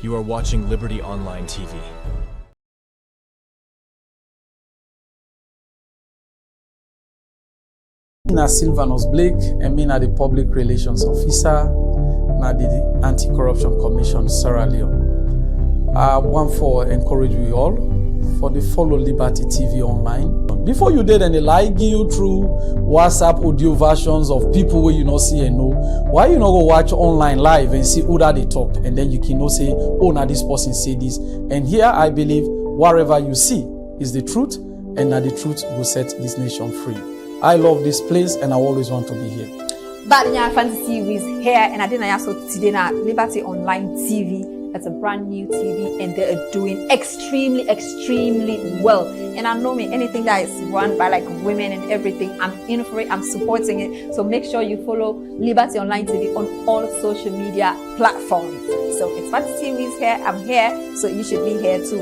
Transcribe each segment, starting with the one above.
You are watching Liberty Online TV. Na Sylvanus Blake, and me na the Public Relations Officer na the Anti-Corruption Commission Sierra Leone. I want to encourage you all for the follow Liberty TV online. Before you did any like give you through WhatsApp audio versions of people where you not see and know, why you not go watch online live and see who that they talk, and then you can know say, oh now this person say this. And here I believe whatever you see is the truth, and that the truth will set this nation free. I love this place and I always want to be here. Badnya Fantasy is here, and I didn't also today na Liberty Online TV. It's a brand new TV, and they are doing extremely well. And I know me, anything that is run by like women and everything, I'm in for it, I'm supporting it. So make sure you follow Liberty Online TV on all social media platforms. So it's Fantasy is here, I'm here, so you should be here too.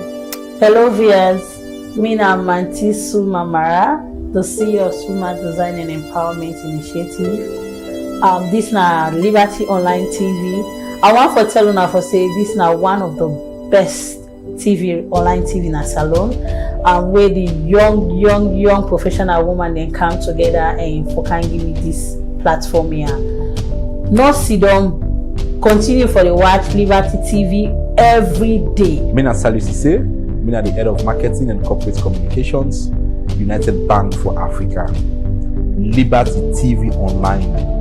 Hello viewers, me na Augustine Sorie Marrah, the CEO of Women Design and Empowerment Initiative. This na Liberty Online TV. I want to tell you for say this now one of the best online TV in a salon, where the young professional woman then come together and for can give me this platform here. No sit down, continue for the watch Liberty TV every day. Mina Salusise, Mina the head of marketing and corporate communications, United Bank for Africa. Liberty TV Online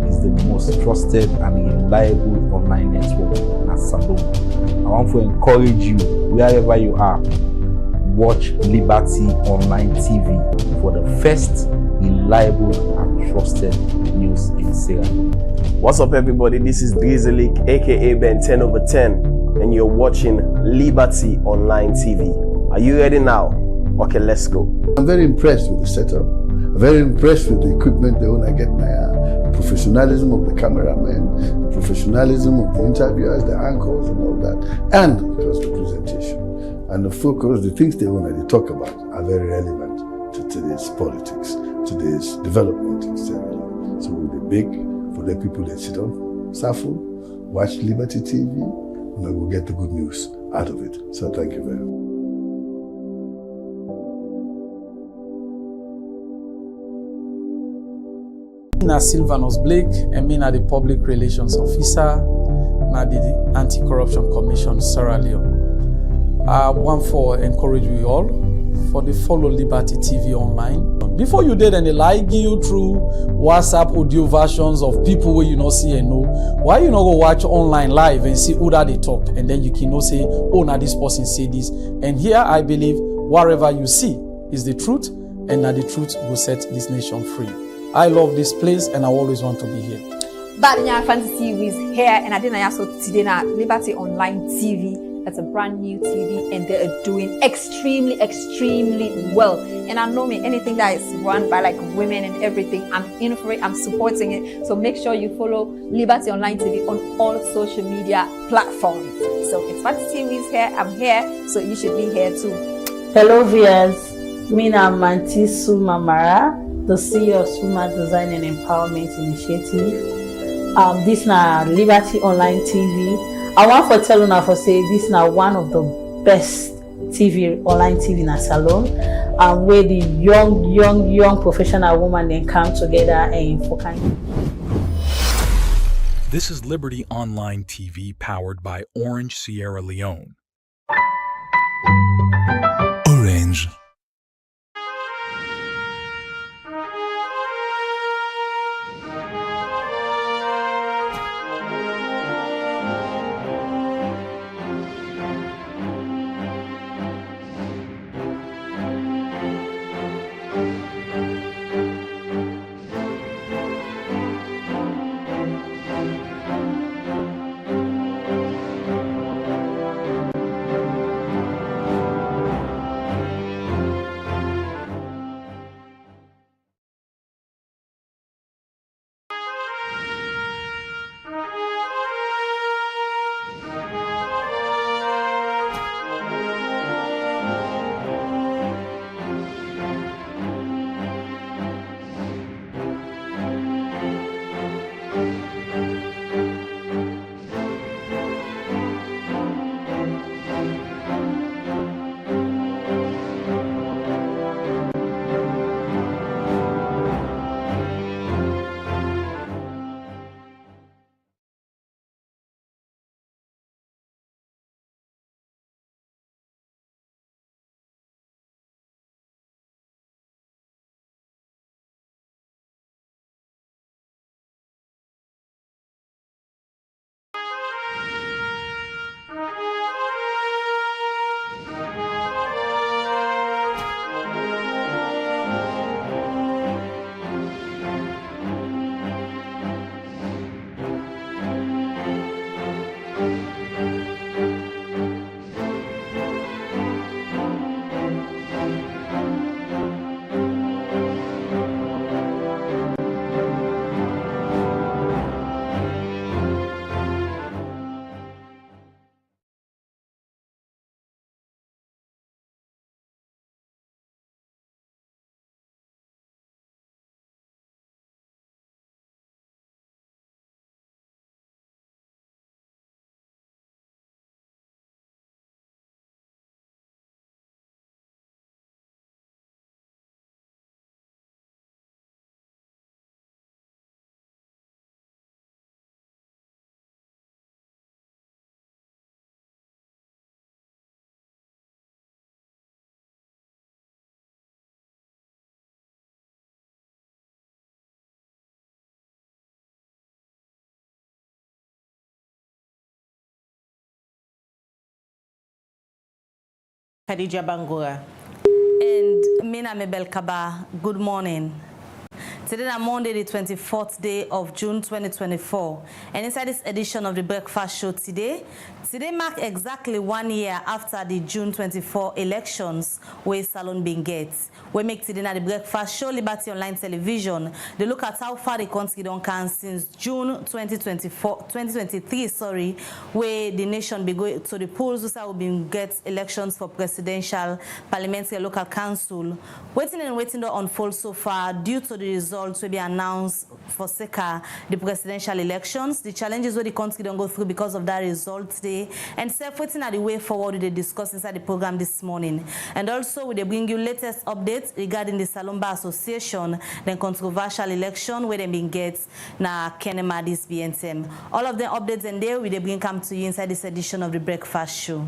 is the most trusted and reliable online network in a salon. I want to encourage you, wherever you are, watch Liberty Online TV for the first reliable and trusted news in Sierra Leone. What's up everybody, this is Drizzleik aka Ben 10 over 10, and you're watching Liberty Online TV. Are you ready now? Okay, let's go. I'm very impressed with the setup. I'm very impressed with the equipment they want to get now. The professionalism of the cameramen, the professionalism of the interviewers, the anchors and all that. And of course the presentation. And the focus, the things they want to talk about are very relevant to today's politics, today's development in Sierra Leone. So we'll be big for the people that sit on Safo, watch Liberty TV, and we will get the good news out of it. So thank you very much. Na Sylvanus Blake, and me na the Public Relations Officer na the Anti-Corruption Commission Sierra Leone. I want to encourage you all for the follow Liberty TV online. Before you did any like give you through WhatsApp audio versions of people where you not see and know, why you not go watch online live and see who that they talk, and then you can know say, oh now this person say this. And here I believe whatever you see is the truth, and that the truth will set this nation free. I love this place and I always want to be here. Badnya Fantasy is here, and I didn't also today na Liberty Online TV. It's a brand new TV, and they are doing extremely well. And I know me, anything that is run by like women and everything, I'm in for it, I'm supporting it. So make sure you follow Liberty Online TV on all social media platforms. So it's Fantasy is here, I'm here, so you should be here too. Hello viewers, me na Augustine Sorie Marrah, the CEO of Women Design and Empowerment Initiative. This na Liberty Online TV. I want to tell you for say this now one of the best online TV in a salon, where the young professional woman then come together and for kind. This is Liberty Online TV powered by Orange Sierra Leone. Orange. Khadija Bangura. And Mina Mebel Kaba, good morning. Today is Monday, the 24th day of June 2024. And inside this edition of the Breakfast Show today marks exactly 1 year after the June 24 elections where Salon been gets. We make today at the Breakfast Show, Liberty Online Television. They look at how far the country don't can since June 2023, where the nation be going to the polls so we been get elections for presidential, parliamentary, local council. Waiting to unfold so far due to the results will be announced for SECA, the presidential elections. The challenges where the country don't go through because of that result today. And waiting at the way forward they discuss inside the program this morning. And also we bring you latest updates regarding the Sierra Leone Bar Association, the controversial election where they been get na Kenema this BNTM. All of the updates and there we bring come to you inside this edition of the Breakfast Show.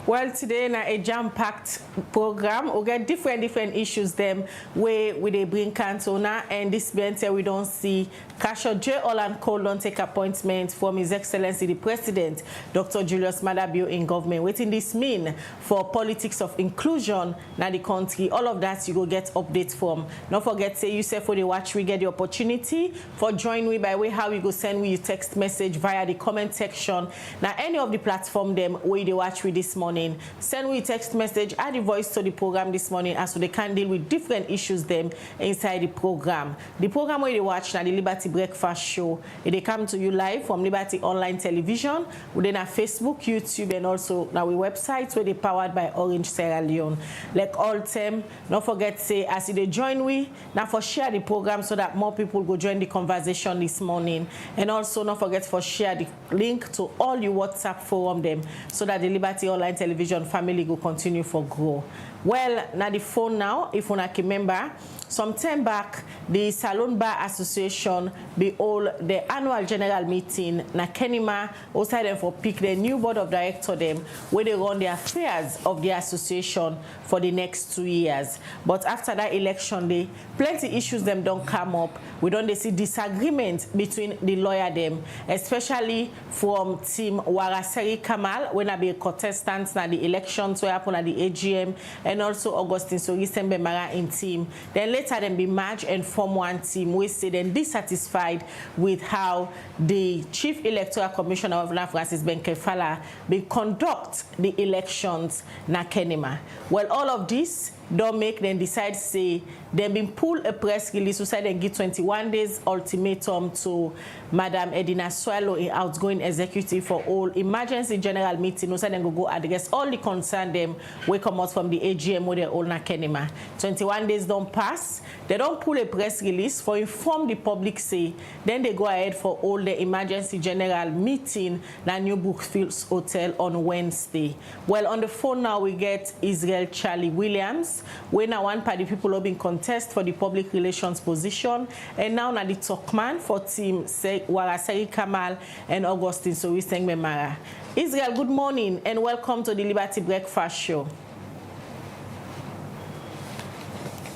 Well, today na a jam-packed program. We get different issues them where we they bring Cantona, and this BNT we don't see Kasho J. Olan Cole don't take appointment from His Excellency the President, Dr. Julius Madabio in government. What in this mean for politics of inclusion na the country? All of that you go get updates from. Don't forget say you say for the watch we get the opportunity for join we by way how we go send we your text message via the comment section. Now any of the platform them where they watch we this morning. Send we text message, add the voice to the program this morning as so they can deal with different issues them inside the program. The program where they watch now the Liberty Breakfast Show. They come to you live from Liberty Online Television, within our Facebook, YouTube, and also now we website where they powered by Orange Sierra Leone. Like all time, don't forget say as they join we now for share the program so that more people go join the conversation this morning. And also don't forget for share the link to all your WhatsApp forum them so that the Liberty Online Television family will continue for grow. Well, now the phone now, if you can remember, some time back, the Sierra Leone Bar Association be all the annual general meeting na Kenema outside them for pick the new board of directors them where they run the affairs of the association for the next 2 years. But after that election day, plenty issues them don't come up. We don't see disagreement between the lawyer them, especially from team Wara Serry-Kamal when I be contestants na the elections where happen at the AGM, and also Augustine Sorie Sengbe Marrah in team. Then later them be merged and form one team. We say then dissatisfied with how the Chief Electoral Commissioner of Francis Benkefala be conduct the elections na Kenema. Well, all of this don't make them decide say they been pull a press release who said they give 21 days ultimatum to Madam Edina Swallow, in outgoing executive for all emergency general meeting. Who said they go address all the concern them we come out from the AGM where they all na Kenema. 21 days don't pass. They don't pull a press release for inform the public say then they go ahead for all the emergency general meeting na New Brookfields Hotel on Wednesday. Well, on the phone now we get Israel Charlie Williams. We now one party people have been contest for the public relations position, and now na the talkman for team Wara Serry-Kamal and Augustine Sorie Sengbe Marrah. Israel, good morning and welcome to the Liberty Breakfast Show.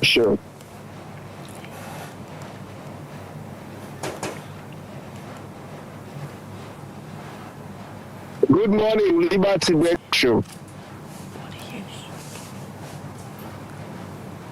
Sure. Good morning, Liberty Breakfast Show.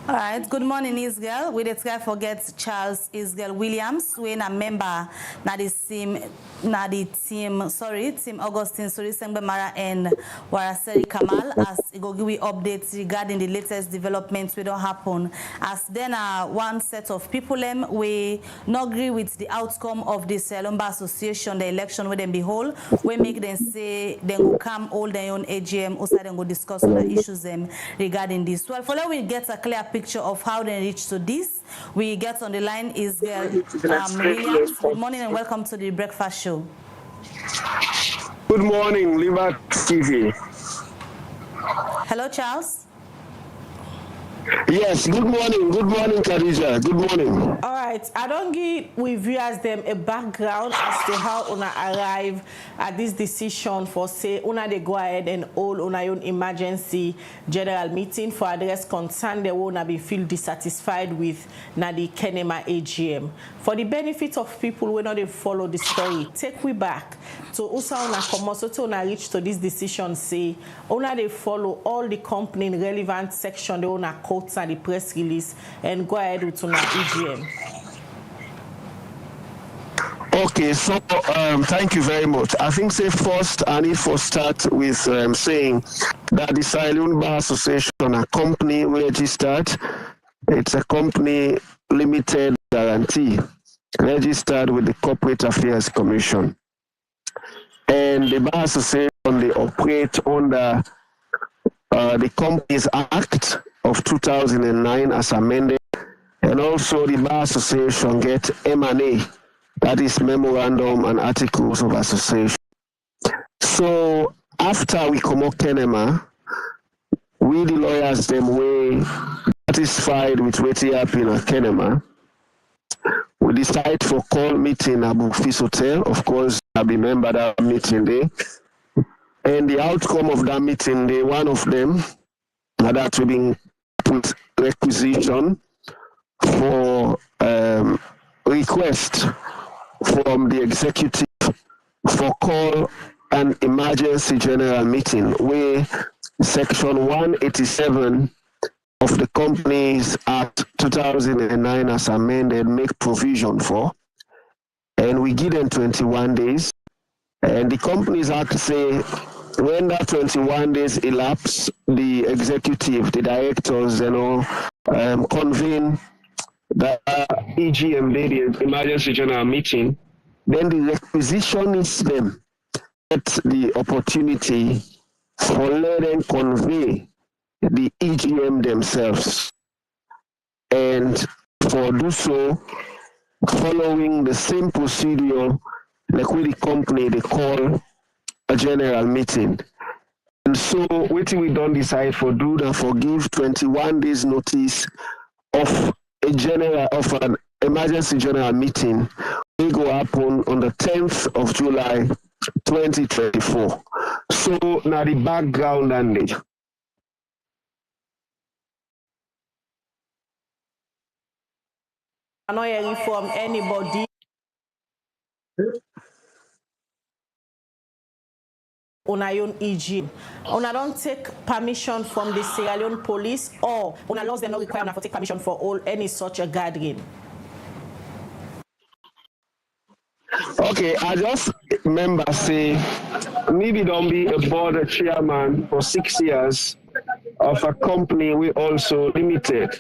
All right, good morning, Israel. We did not forget Charles Israel Williams, who is a member na the team Augustine Sorie Sengbe Marrah and Wara Serry-Kamal, as it go give updates regarding the latest developments we don't happen. As then one set of people we not agree with the outcome of the Sierra Leone Bar Association, the election where them behold, we make them say they will come all their own AGM, also then go discuss other issues them regarding this. Well, for now we get a clear picture of how they reach to this. We get on the line is Williams. Good morning and welcome to the Breakfast Show. Good morning, Liberty TV. Hello, Charles. Yes, good morning, Khadija. Good morning. All right, I don't give we viewers them a background as to how una arrive at this decision for say una they go ahead and hold una own emergency general meeting for address concern they wanna be feel dissatisfied with na the Kenema AGM. For the benefit of people who not follow the story, take we back to usa una come so to una reach to this decision say una they follow all the company in relevant section they una quotes and the press release and go ahead with una AGM. Okay, so thank you very much. I think say first I need to start with saying that the Sierra Leone Bar Association, a company registered, it's a company limited guarantee registered with the Corporate Affairs Commission. And the Bar Association, they operate under the Companies Act of 2009 as amended, and also the Bar Association get M&A, that is Memorandum and Articles of Association. So after we come up Kenema, we the lawyers them way satisfied with what happened at Kenema. We decide for call meeting at Bufis Hotel. Of course, I remember that meeting day. And the outcome of that meeting day, one of them that we been put requisition for request from the executive for call an emergency general meeting where section 187 of the Companies Act 2009 as amended make provision for, and we give them 21 days. And the Companies Act say when that 21 days elapse, the executive, the directors, convene the EGM, the emergency general meeting, then the requisitionist them get the opportunity for let them convey the EGM themselves, and for do so following the same procedure like with the company they call a general meeting. And so what we don't decide for do that for give 21 days notice of an emergency general meeting will go happen on the 10th of July 2024. So now the background and it. I'm not hearing from anybody. On our own EG. Una don't take permission from the Sierra Leone police, or una laws them not require una to take permission for all any such a gathering. Okay, I just remember say maybe don't be a board chairman for 6 years of a company we also limited.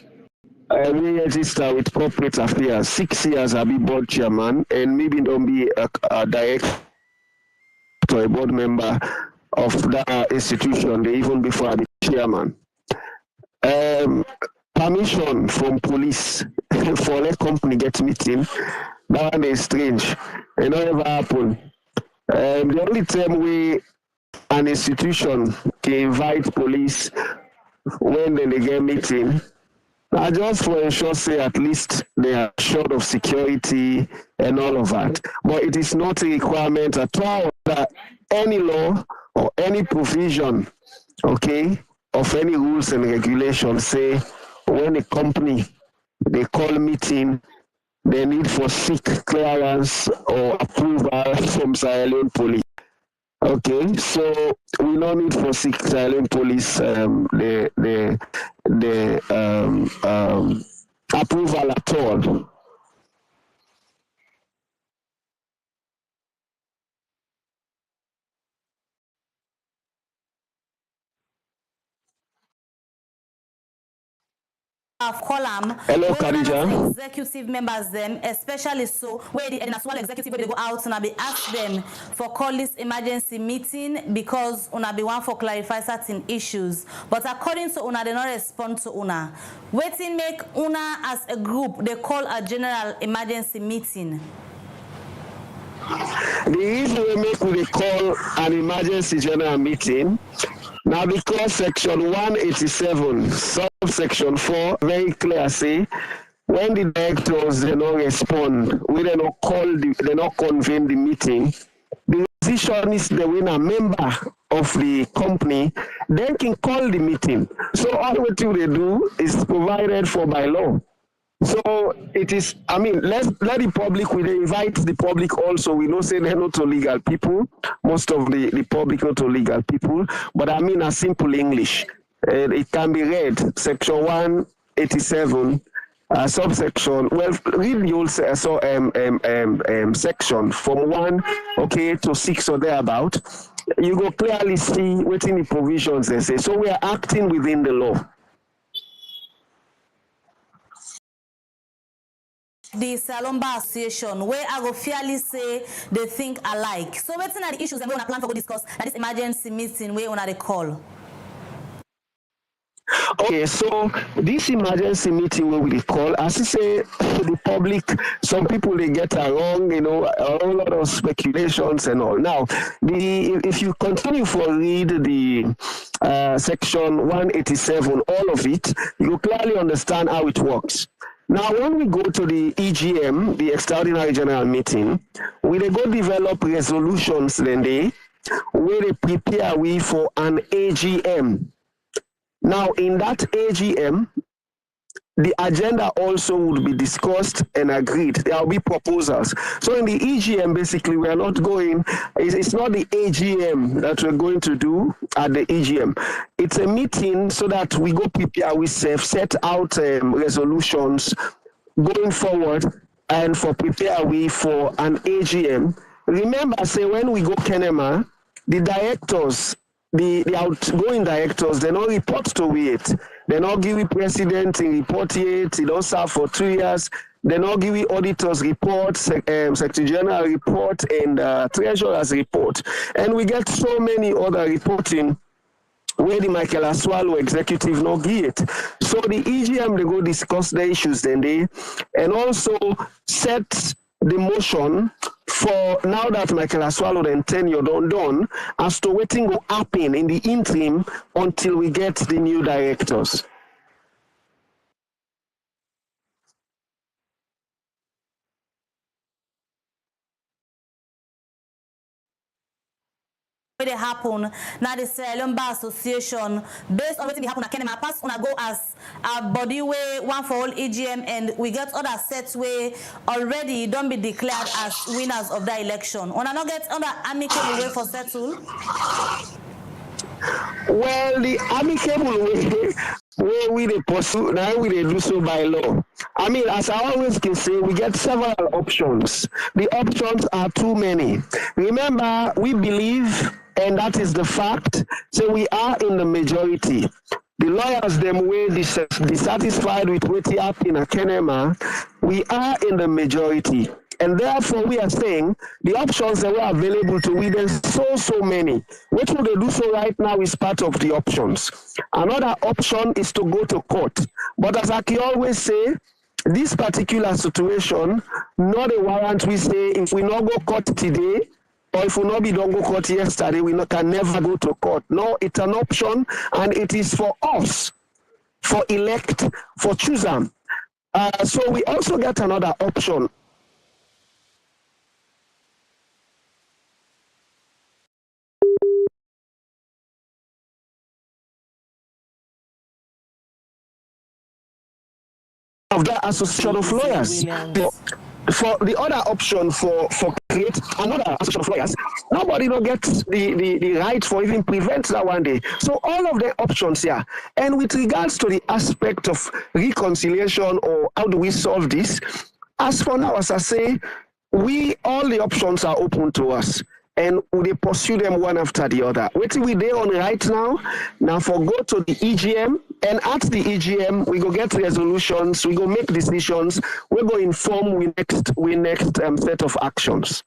We register with Corporate Affairs. 6 years I'll be board chairman, and maybe don't be a director or a board member of that institution, even before I be chairman. Permission from police for a company get meeting, that one is strange. It never happen. The only time we an institution can invite police when they get meeting, I just for ensure say at least they are short of security and all of that. But it is not a requirement at all that any law or any provision, okay, of any rules and regulations say when a company they call meeting, they need for seek clearance or approval from Sierra Leone police. Okay, so we don't need for seek Sierra Leone police the approval at all. Column Hello, Khadija. executive members them, especially so where the national executive they go out and be ask them for call this emergency meeting because una be one for clarify certain issues. But according to una, they not respond to una. Waiting make una as a group they call a general emergency meeting. The reason we make we call an emergency general meeting Now, because section 187, subsection 4, very clear, say, when the directors they not respond, we they not they not convene the meeting, the decision is the winner member of the company, then can call the meeting. So all what they do is provided for by law. So it is, I mean, let the public, we invite the public also. We know say they're not to legal people. Most of the public not to legal people. But I mean a simple English. It can be read, section 187, subsection, well, read the whole section from 1, okay, to 6 or thereabout. You go clearly see what in the provisions they say. So we are acting within the law. The Sierra Leone Bar Association, where I go fairly say they think alike. So what's are the issues and we want to plan for go discuss at this emergency meeting where we want to call? Okay, so this emergency meeting where we call, as you say, the public, some people they get it wrong, you know, a whole lot of speculations and all. Now, if you continue for read the section 187, all of it, you clearly understand how it works. Now, when we go to the EGM, the Extraordinary General Meeting, we they go develop resolutions then where they prepare we for an AGM. Now, in that AGM, the agenda also would be discussed and agreed. There will be proposals. So in the EGM, basically, we are not going, it's not the AGM that we're going to do at the EGM. It's a meeting so that we go prepare ourselves, set out resolutions going forward and for prepare we for an AGM. Remember, say when we go Kenema, the directors, the outgoing directors, they don't report to it. They not give the president a report yet. He don't serve for 2 years. They not give the auditors report, Secretary General report, and Treasurer's report. And we get so many other reporting where the Michael Aswalo executive not give it. So the EGM, they go discuss the issues then and also set the motion for now that Michael Aswalo then tenure done as to waiting will happen in the interim until we get the new directors. They happen now the Sierra Leone Bar Association based on what happen at Kenema pass on a go as a body way one for all EGM and we get other sets way already don't be declared as winners of the election. On a not get other amicable way for settle. Well, the amicable way where we they pursue now we they do so by law. I mean, as I always can say, we get several options. The options are too many. Remember, we believe, and that is the fact, so we are in the majority. The lawyers them way dissatisfied with what happened in Kenema, we are in the majority. And therefore, we are saying the options that were available to we, there's so many. What would they do so right now is part of the options. Another option is to go to court. But as I can always say, this particular situation, not a warrant we say, if we not go court today, or if we not be don't go court yesterday, we can never go to court. No, it's an option, and it is for us, for elect, for choose them. So we also get another option. Of that association of lawyers. For the other option for create another association of lawyers, nobody don't get the right for even prevent that one day. So all of the options here. And with regards to the aspect of reconciliation or how do we solve this, as for now, as I say, all the options are open to us. And we pursue them one after the other. What we there on right now? Now for go to the EGM, and at the EGM we go get resolutions, we go make decisions, we go inform we next set of actions.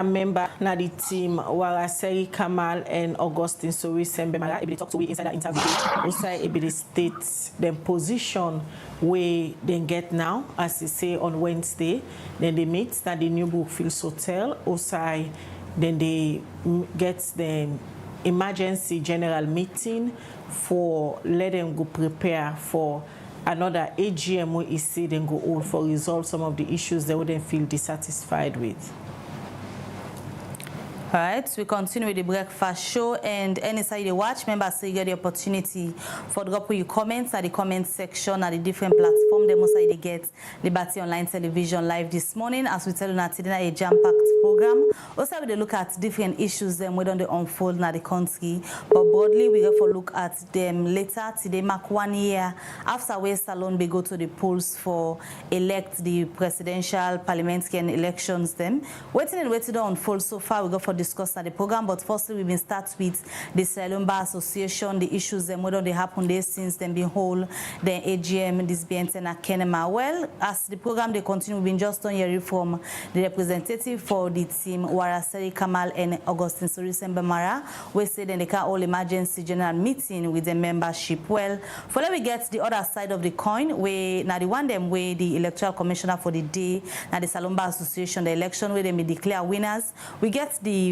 member na the team Wara Serry-Kamal and Augustine Sorie Sengbe Marrah. They talk to we inside that interview. Also, they state them position where they get now, as they say on Wednesday. Then they meet at the New Brookfields Hotel. Also, then they get the emergency general meeting for let them go prepare for another AGM where you see them go all for resolve some of the issues they wouldn't feel dissatisfied with. All right, we continue with the breakfast show, and anytime you watch, remember so you get the opportunity for drop your comments at the comment section at the different platform. They most they get Liberty Online Television live this morning, as we tell you now today a jam-packed program. Also, we look at different issues them we don't unfold in the country, but broadly we go for look at them later. Today mark 1 year after West Salon we go to the polls for elect the presidential, parliamentary and elections. Them waiting to unfold so far. We go for discuss at the program, but firstly we've been start with the Sierra Leone Bar Association, the issues them whether they happen there since then being whole the AGM this being and Kenema. Well, as the program they continue, we've been just on hearing from the representative for the team Wara Serry-Kamal and Augustine Sorie Sengbe Marrah, we say then they can all emergency general meeting with the membership. Well, for let we get the other side of the coin, we now the one them way the electoral commissioner for the day, now the Sierra Leone Bar Association, the election where they may declare winners. We get the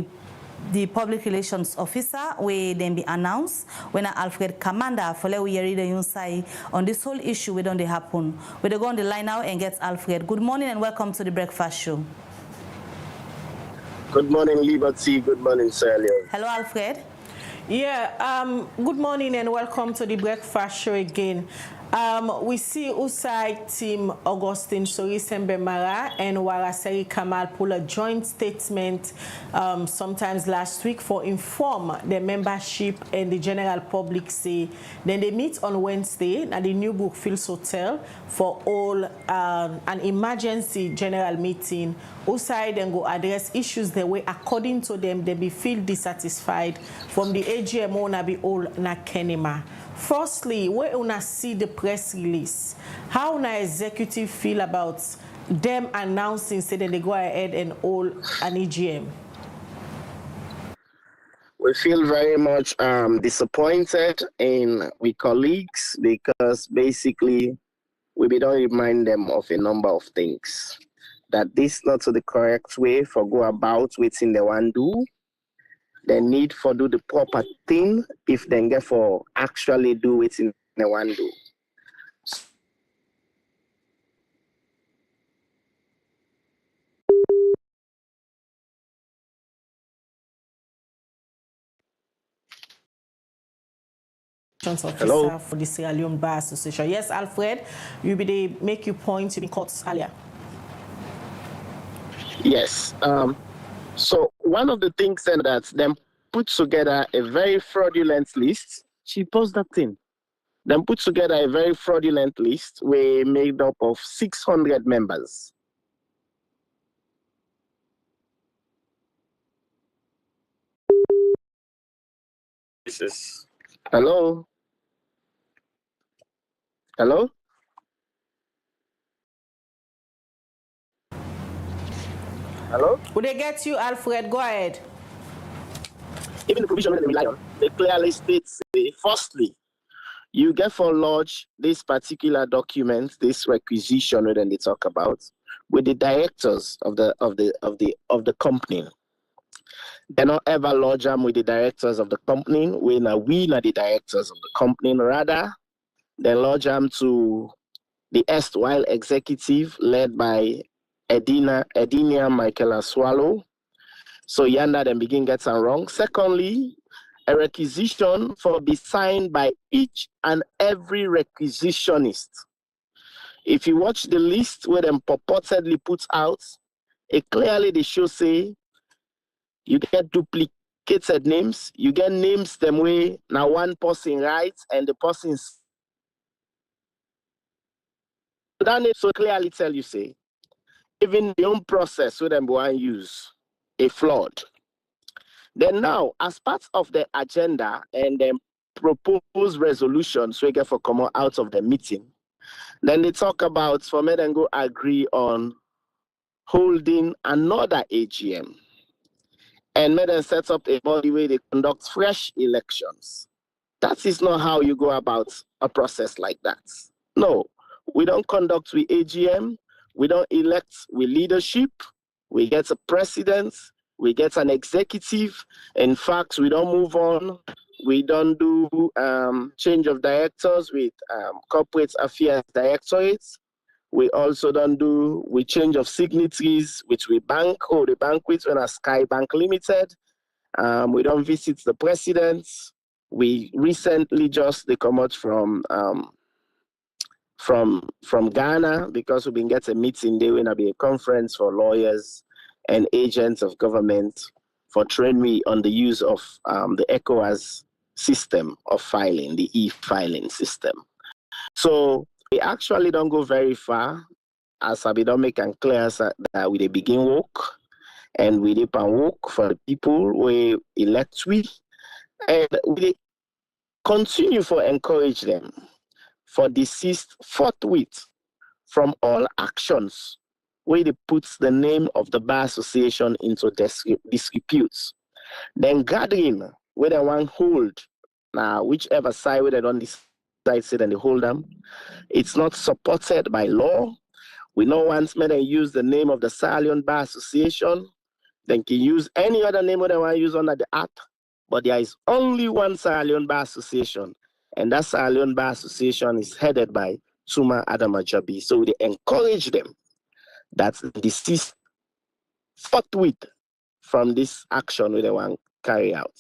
public relations officer where then be announced when Alfred Kamanda for let we hear the inside on this whole issue we don't they happen. We go on the line now and get Alfred. Good morning and welcome to the breakfast show. Good morning, Liberty. Good morning, Sierra Leone. Hello, Alfred. Yeah, good morning and welcome to the breakfast show again. We see USAID team Augustine Sorie Sengbe Marrah and Wara Serry-Kamal pull a joint statement sometimes last week for inform the membership and the general public say. Then they meet on Wednesday at the New Brookfields Hotel for all an emergency general meeting. USAID and go address issues the way according to them they be feel dissatisfied from the AGM on be all na Kenema. Firstly, where una see the press release, how una executive feel about them announcing say that they go ahead and all an AGM? We feel very much disappointed in we colleagues because basically we don't remind them of a number of things. That this not the correct way for go about within the one do. The need for do the proper thing if they get for actually do it in the one do. Officer for the Sierra Leone Bar Association. Yes, Alfred, you be they make your point in court earlier. Yes. So one of the things then that them put together a very fraudulent list. She posted that thing. Then put together a very fraudulent list. We made up of 600 members. This is hello. Hello. Hello? Would they get you, Alfred? Go ahead. Even the provision that they rely on, they clearly states, firstly, you get for lodge this particular document, this requisition that they talk about, with the directors of the company. They're not ever lodge them with the directors of the company. We are the directors of the company. Rather, they lodge them to the erstwhile executive led by Edinia Michaela Swallow. So yanda then begin get some wrong. Secondly, a requisition for be signed by each and every requisitionist. If you watch the list where them purportedly put out, it clearly they show say you get duplicated names, you get names them way now one person writes and the person's that name so clearly tell you say even the own process with them want use a flawed. Then now, as part of the agenda and the proposed resolutions we get for come out of the meeting, then they talk about for me then go agree on holding another AGM. and made them set up a body where they conduct fresh elections. That is not how you go about a process like that. No, we don't conduct with AGM, we don't elect with leadership, we get a president, we get an executive. In fact, we don't move on. We don't do change of directors with corporate affairs directorates. We also don't do change of signatories, which we bank or the bank with when a Sky Bank Limited. We don't visit the president. We recently just they come out from Ghana because we've been getting a meeting there. Will be a conference for lawyers and agents of government for train me on the use of the ECOWAS system of filing, the e-filing system. So we actually don't go very far, as I don't make and clear that we begin work and we dip and work for the people we elect we, and we continue for encourage them for desist forthwith from all actions where they put the name of the Bar Association into disputes. Then gathering where they want hold, now whichever side where they don't decide, say then they hold them. It's not supported by law. We know once men use the name of the Sierra Leone Bar Association, then can use any other name where they want to use under the act, but there is only one Sierra Leone Bar Association, and that Sierra Leone Bar Association is headed by Tuma Adama Jabi. So they encourage them that desist forthwith from this action where they want to carry out.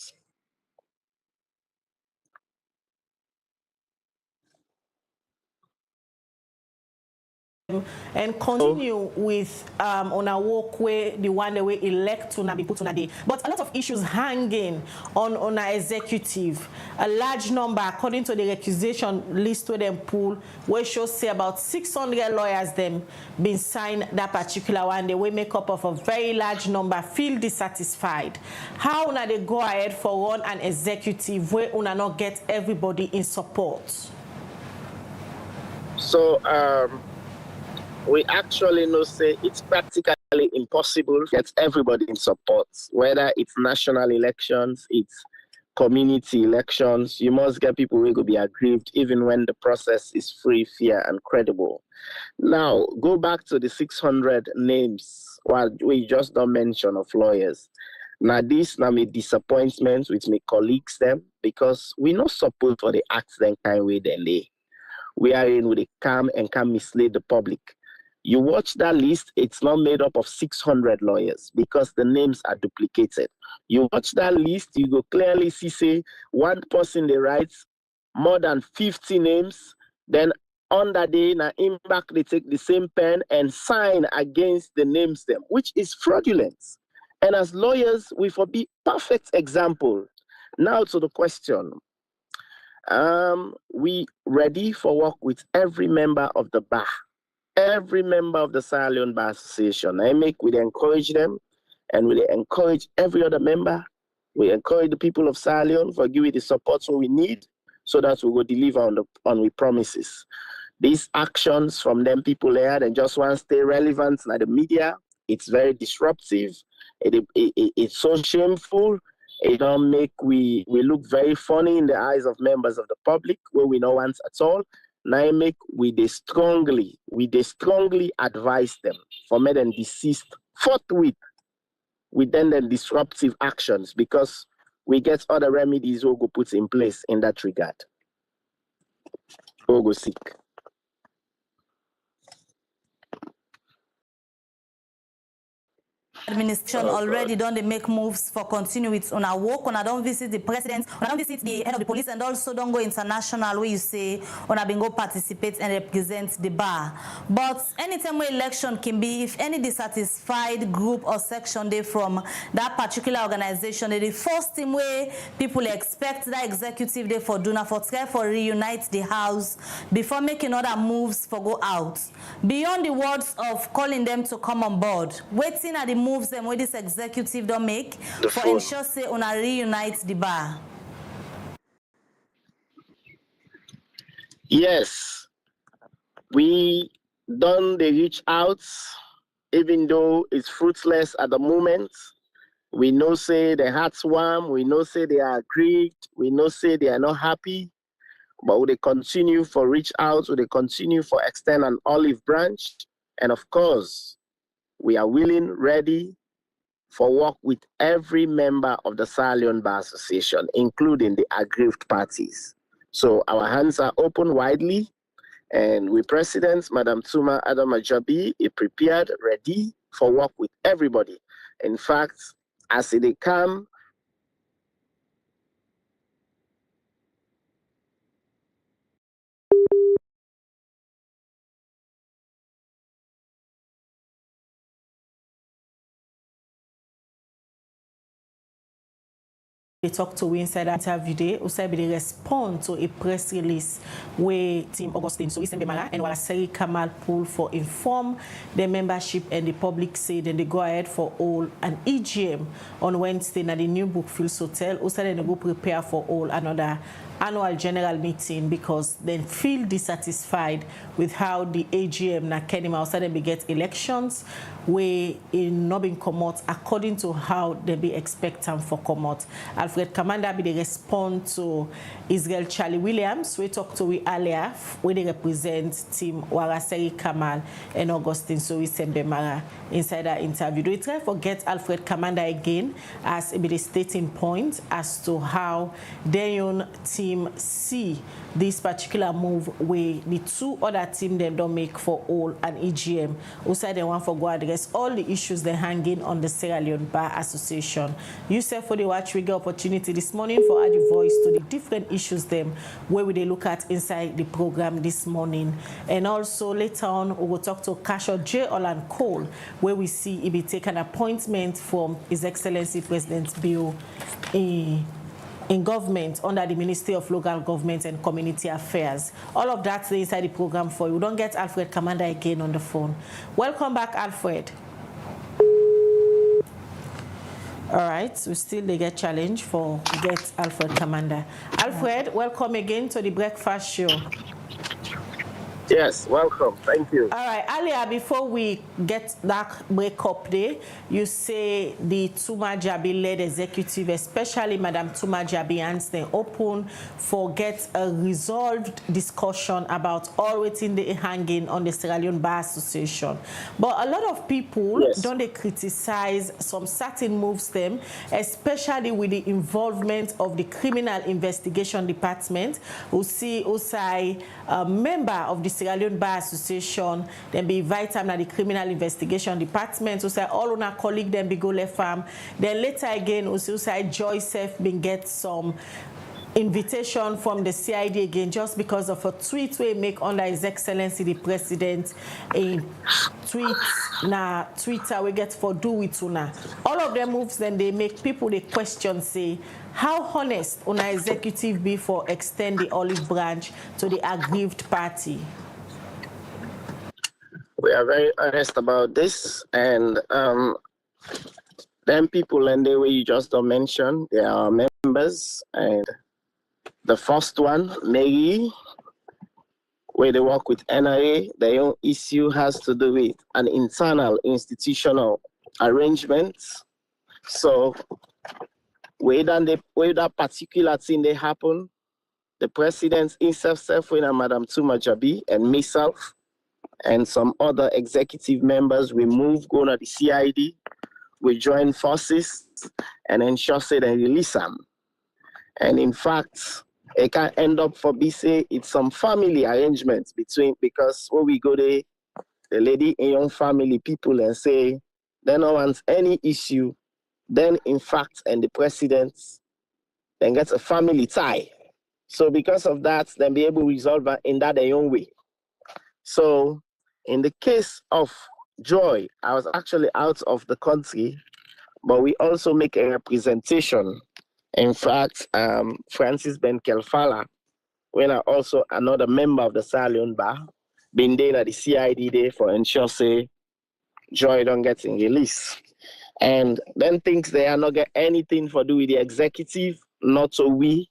And continue with on our walkway, the one that we elect to be put on a day. But a lot of issues hanging on our executive. A large number, according to the requisition list where them pull, we should say about 600 lawyers them been signed that particular one. They will make up of a very large number, feel dissatisfied. How una they go ahead for run an executive where una not get everybody in support? So we actually know say it's practically impossible to get everybody in support, whether it's national elections, it's community elections. You must get people who will be aggrieved even when the process is free, fair, and credible. Now, go back to the 600 names we just don't mention of lawyers. Now, this now me disappointments with my colleagues them because we not support for the acts then kind way they lay. We are in with a calm and can mislead the public. You watch that list, it's not made up of 600 lawyers because the names are duplicated. You watch that list, you go clearly see, say, one person they writes more than 50 names, then on that day, now in back, they take the same pen and sign against the names them, which is fraudulent. And as lawyers, we forbid perfect example. Now to the question. We ready for work with every member of the bar. Every member of the Sierra Leone Bar Association. We encourage them, and we encourage every other member. We encourage the people of Sierra Leone for giving the support we need so that we will deliver on our promises. These actions from them people there, they just want to stay relevant in the media. It's very disruptive. It's so shameful. It don't make we look very funny in the eyes of members of the public where we don't want at all. Now we strongly advise them for me and desist forthwith with then the disruptive actions because we get other remedies we'll go put in place in that regard. We'll go seek. Administration already done they make moves for continue with on our work. On I don't visit the president, on I don't visit the head of the police, and also don't go international where you say on I been go participate and represent the bar. But anytime where election can be, if any dissatisfied group or section they from that particular organization, they the first thing where people expect that executive they for do not for try for reunite the house before making other moves for go out. Beyond the words of calling them to come on board, waiting at the moves them where this executive don't make for ensure say on a reunite the bar. Yes, we done the reach out, even though it's fruitless at the moment. We know say the hearts warm, we know say they are grieved, we know say they are not happy, but will they continue for reach out, will they continue for extend an olive branch? And of course, we are willing, ready for work with every member of the Sierra Leone Bar Association, including the aggrieved parties. So our hands are open widely, and we President, Madam Tuma Adamajabi, is prepared, ready for work with everybody. In fact, as they come, they talk to inside that interview day, also they respond to a press release where Team Augustine Sorie Sengbe Marrah and Wara Serry-Kamal pull for inform the membership and the public say then they go ahead for all an EGM on Wednesday at the New Brookfields Hotel. Also then they go prepare for all another annual general meeting because they feel dissatisfied with how the AGM na Kenima also then we get elections where in not being come out according to how they be expectant for come out. Alfred Kamanda be the respond to Israel Charlie Williams. We talked to we earlier where they represent Team Wara Serry-Kamal and Augustine Sorie Sengbe Marrah inside that interview. Do we try to forget Alfred Kamanda again as a bit of stating point as to how their own team see this particular move where the two other team them don't make for all an EGM. Also they want for go address all the issues they're hanging on the Sierra Leone Bar Association. You said for the watch we get opportunity this morning for add the voice to the different issues them where we they look at inside the program this morning. And also later on we will talk to Kasho J. Olan Cole where we see he be take an appointment from His Excellency President Bill in government under the Ministry of Local Government and Community Affairs. All of that's inside the program for you. We don't get Alfred Kamanda again on the phone. Welcome back, Alfred. All right, we still they get challenge for get Alfred Kamanda. Alfred, welcome again to the breakfast show. yes, welcome. Thank you. All right, earlier before we get that breakup day, you say the Tuma Jabi led executive, especially Madam Tuma Jabi, Anston open for get a resolved discussion about all waiting the hanging on the Sierra Leone Bar Association. But a lot of people don't they criticize some certain moves them, especially with the involvement of the Criminal Investigation Department, who see Osai, a member of the Sierra Leone Bar Association, then be invited to the Criminal Investigation Department, so say all on our colleague then be go left farm. Then later again, also say Joyce been get some invitation from the CID again just because of a tweet we make under His Excellency the President in tweet na Twitter we get for do with una. All of them moves then they make people the question say how honest on our executive be for extend the olive branch to the aggrieved party. We are very honest about this, and them people and the way you just don't mention, they are members, and the first one, Mary, where they work with NRA, their own issue has to do with an internal institutional arrangement. So where that particular thing they happen, the president himself, when Madam Tuma Jabi and myself and some other executive members, we move, go to the CID, we join forces and ensure say they release them. And in fact, it can end up for BC, it's some family arrangements between, because when we go there, the lady and young family people and say, they don't want any issue, then in fact, and the president then gets a family tie. So because of that, then be able to resolve that in that their own way. So in the case of Joy, I was actually out of the country, but we also make a representation. In fact, Francis Ben Kelfala, when I also another member of the Sierra Leone Bar, been there at the CID day for ensure say Joy don't get in release. And then things they are not get anything for do with the executive, not so we.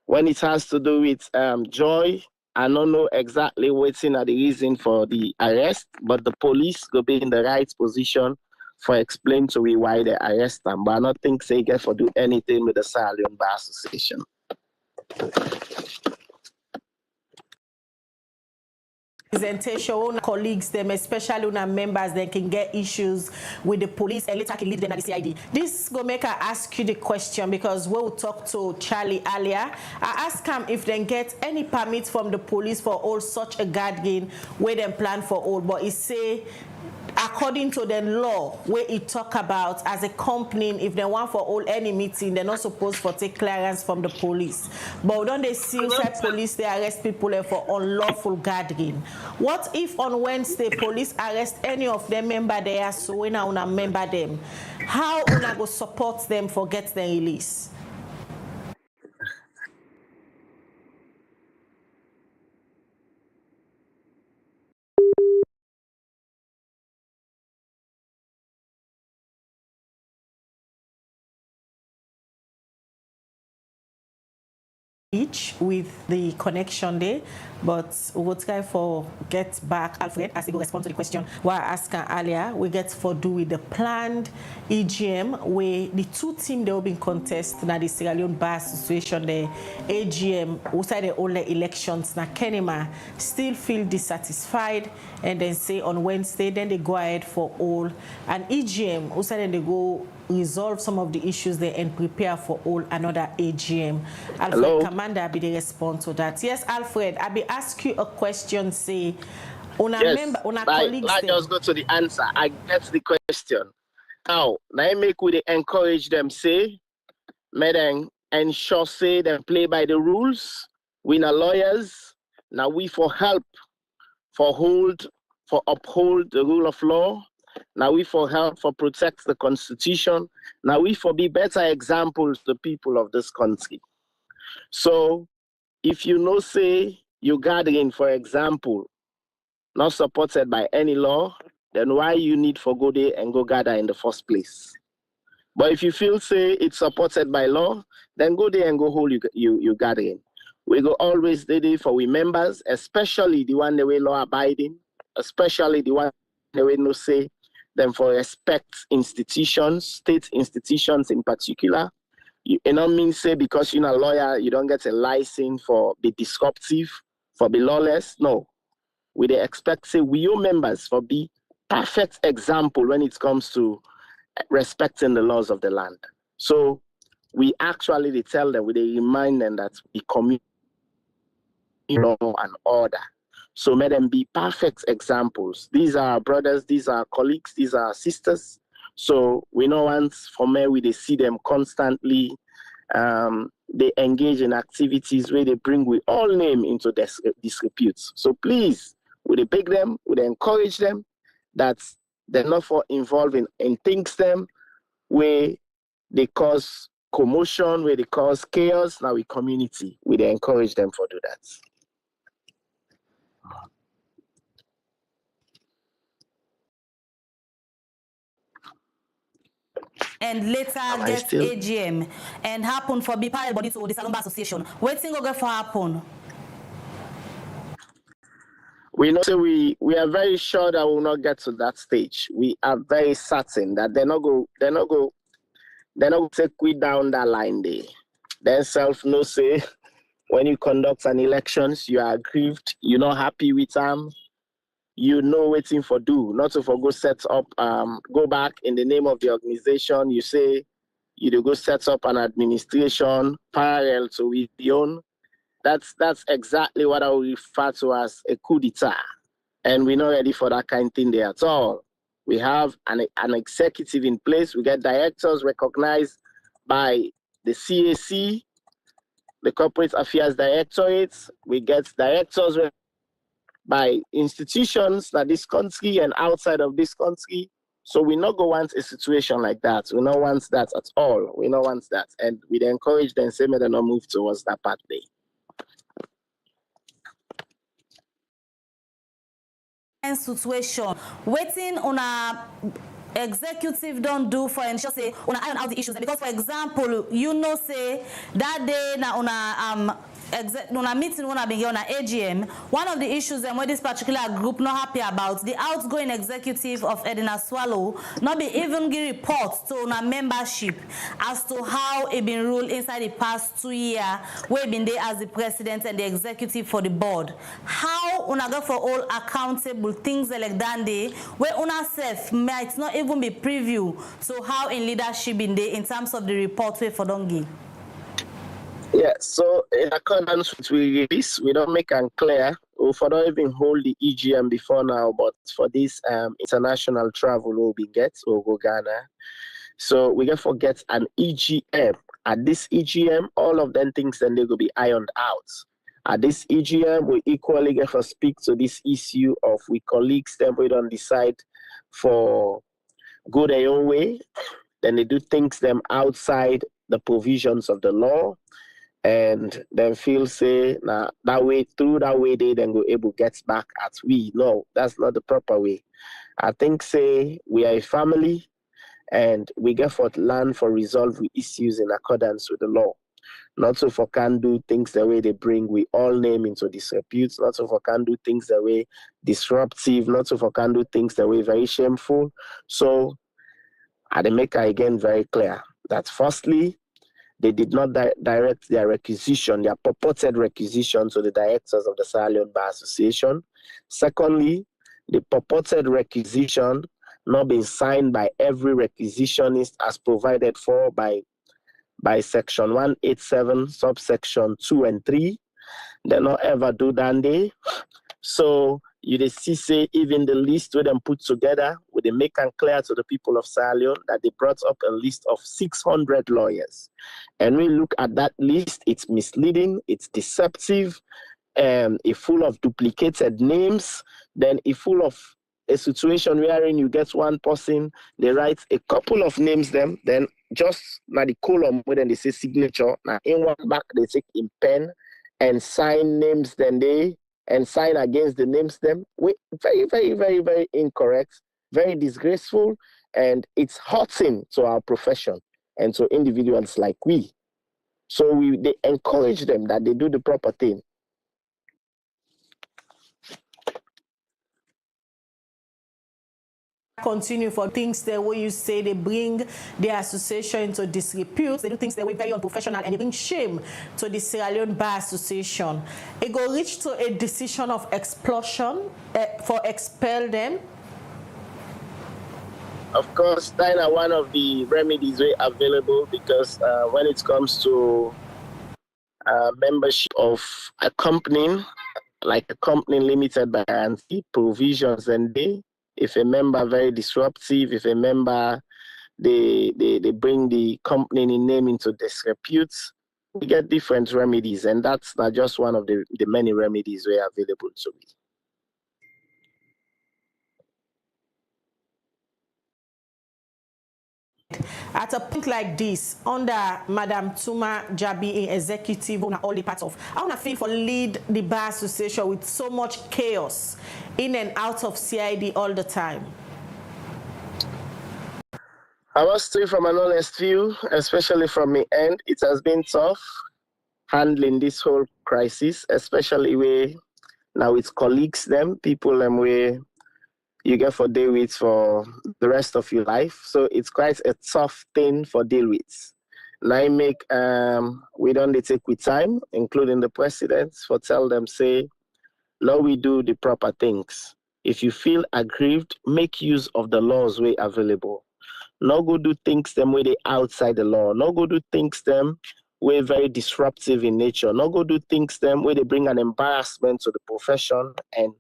When it has to do with Joy, I don't know exactly what's in the reason for the arrest, but the police will be in the right position for explain to we why they arrest them. But I don't think they get for do anything with the Sierra Leone Bar Association. Presentation, colleagues, them, especially when members, they can get issues with the police and later can leave them at the CID. This go make I ask you the question because we will talk to Charlie earlier. I asked him if they get any permit from the police for all such a gathering where they plan for all, but he say according to the law where it talk about as a company, if they want for all any meeting, they're not supposed to take clearance from the police. But don't they see that police, they arrest people for unlawful gathering? What if on Wednesday police arrest any of them member there, so when I wanna member them, how una go support them for get the release? Each with the connection there, but we'll try for get back Alfred as he will respond to the question we I asked earlier. We get for do with the planned EGM where the two teams they will be in contest now the Sierra Leone Bar Association, the AGM outside the only elections now Kenema still feel dissatisfied and then say on Wednesday then they go ahead for all and EGM outside then they go resolve some of the issues there and prepare for all another AGM. Alfred Kamanda be the response to that. Yes, Alfred, I be ask you a question. Say, una member, una colleagues. Let's just go to the answer. I get the question. Now I make we encourage them. Say, madam, ensure say them play by the rules. We are lawyers. Now we for help, for uphold the rule of law. Now we for help for protect the Constitution. Now we for be better examples to the people of this country. So if you know say you gathering, for example, not supported by any law, then why you need for go there and go gather in the first place? But if you feel say it's supported by law, then go there and go hold you gathering. We go always there for we members, especially the one that we law abiding, especially the one that we no say. Then for respect institutions, state institutions in particular. You don't mean say because you're a lawyer, you don't get a license for be disruptive, for be lawless. No. We expect say we your members for be perfect example when it comes to respecting the laws of the land. So we actually tell them, we remind them that we commit law and order. So may them be perfect examples. These are our brothers, these are our colleagues, these are our sisters. So we know once from where we see them constantly, they engage in activities where they bring we all name into disreputes. So please, we beg them, we encourage them that they're not for involved in things them where they cause commotion, where they cause chaos. Now we community, we encourage them for do that. And later get AGM and happen for be part body to the Sierra Leone Bar Association. Waiting go for happen. We know so we are very sure that we will not get to that stage. We are very certain that they're not go take we down that line there. Then self no say when you conduct an elections, you are aggrieved, you're not happy with them. You know waiting for do, not to for go set up, go back in the name of the organization. You say you do go set up an administration parallel to with the own. That's exactly what I will refer to as a coup d'etat. And we're not ready for that kind of thing there at all. We have an executive in place. We get directors recognized by the CAC, the Corporate Affairs Directorate. We get directors by institutions that this country and outside of this country. So we not go want a situation like that. We not want that at all. We not want that. And we encourage them, say, may they not move towards that pathway. Situation waiting on a executive don't do for ensure say on iron out the issues, because for example you know say that day na on a meeting when I been on an AGM, one of the issues and where this particular group not happy about, the outgoing executive of Edina Swallow not be even give reports to una membership as to how it been ruled inside the past 2 years where been there as the president and the executive for the board. How una go for all accountable things like that day where una self might not even be preview to how in leadership in there in terms of the report we for don't give. Yeah, so in accordance with we release, we don't make it clear. We don't even hold the EGM before now, but for this international travel we get, we'll go Ghana. So we can forget an EGM. At this EGM, all of them things then they will be ironed out. At this EGM, we equally get to speak to this issue of we colleagues, then we don't decide for go their own way. Then they do things them outside the provisions of the law. And then feel say now that way through that way they then go able gets back at we. No, that's not the proper way. I think say we are a family and we get for land for resolve issues in accordance with the law. Not so for can do things the way they bring we all name into disrepute, not so for can do things the way disruptive, not so for can do things the way very shameful. So I make it again very clear that firstly, they did not direct their requisition, their purported requisition to the directors of the Sierra Leone Bar Association. Secondly, the purported requisition not being signed by every requisitionist as provided for by section 187, subsection 2 and 3. They not ever do that day. So you see say even the list with them put together, would they make it clear to the people of Sierra Leone that they brought up a list of 600 lawyers. And we look at that list, it's misleading, it's deceptive, it's full of duplicated names, then it's full of a situation wherein you get one person, they write a couple of names them, then just now the column where then they say signature, now in one back they take in pen and sign names, then they and sign against the names them. Very, very, very, very incorrect, very disgraceful, and it's hurting to our profession and to individuals like we. So they encourage them that they do the proper thing. Continue for things the way you say they bring the association into disrepute, they do things that way very unprofessional and they bring shame to the Sierra Leone Bar Association. It go reach to a decision of expulsion for expel them. Of course, that is one of the remedies available because when it comes to membership of a company, like a company limited by guarantee provisions, and if a member very disruptive, if a member they bring the company name into disrepute, we get different remedies, and that's not just one of the many remedies we are available to me. At a point like this, under Madam Tuma Jabi, executive on all the parts of, I want to feel for lead the Bar Association with so much chaos in and out of CID all the time. I must say from an honest view, especially from my end, it has been tough handling this whole crisis, especially where now it's colleagues them, people them where you get for deal with for the rest of your life. So it's quite a tough thing for deal with. Now I make we don't take with time, including the presidents, for tell them say, now we do the proper things. If you feel aggrieved, make use of the laws way available. Not go do things them way they outside the law. Not go do things them way very disruptive in nature. Not go do things them where they bring an embarrassment to the profession and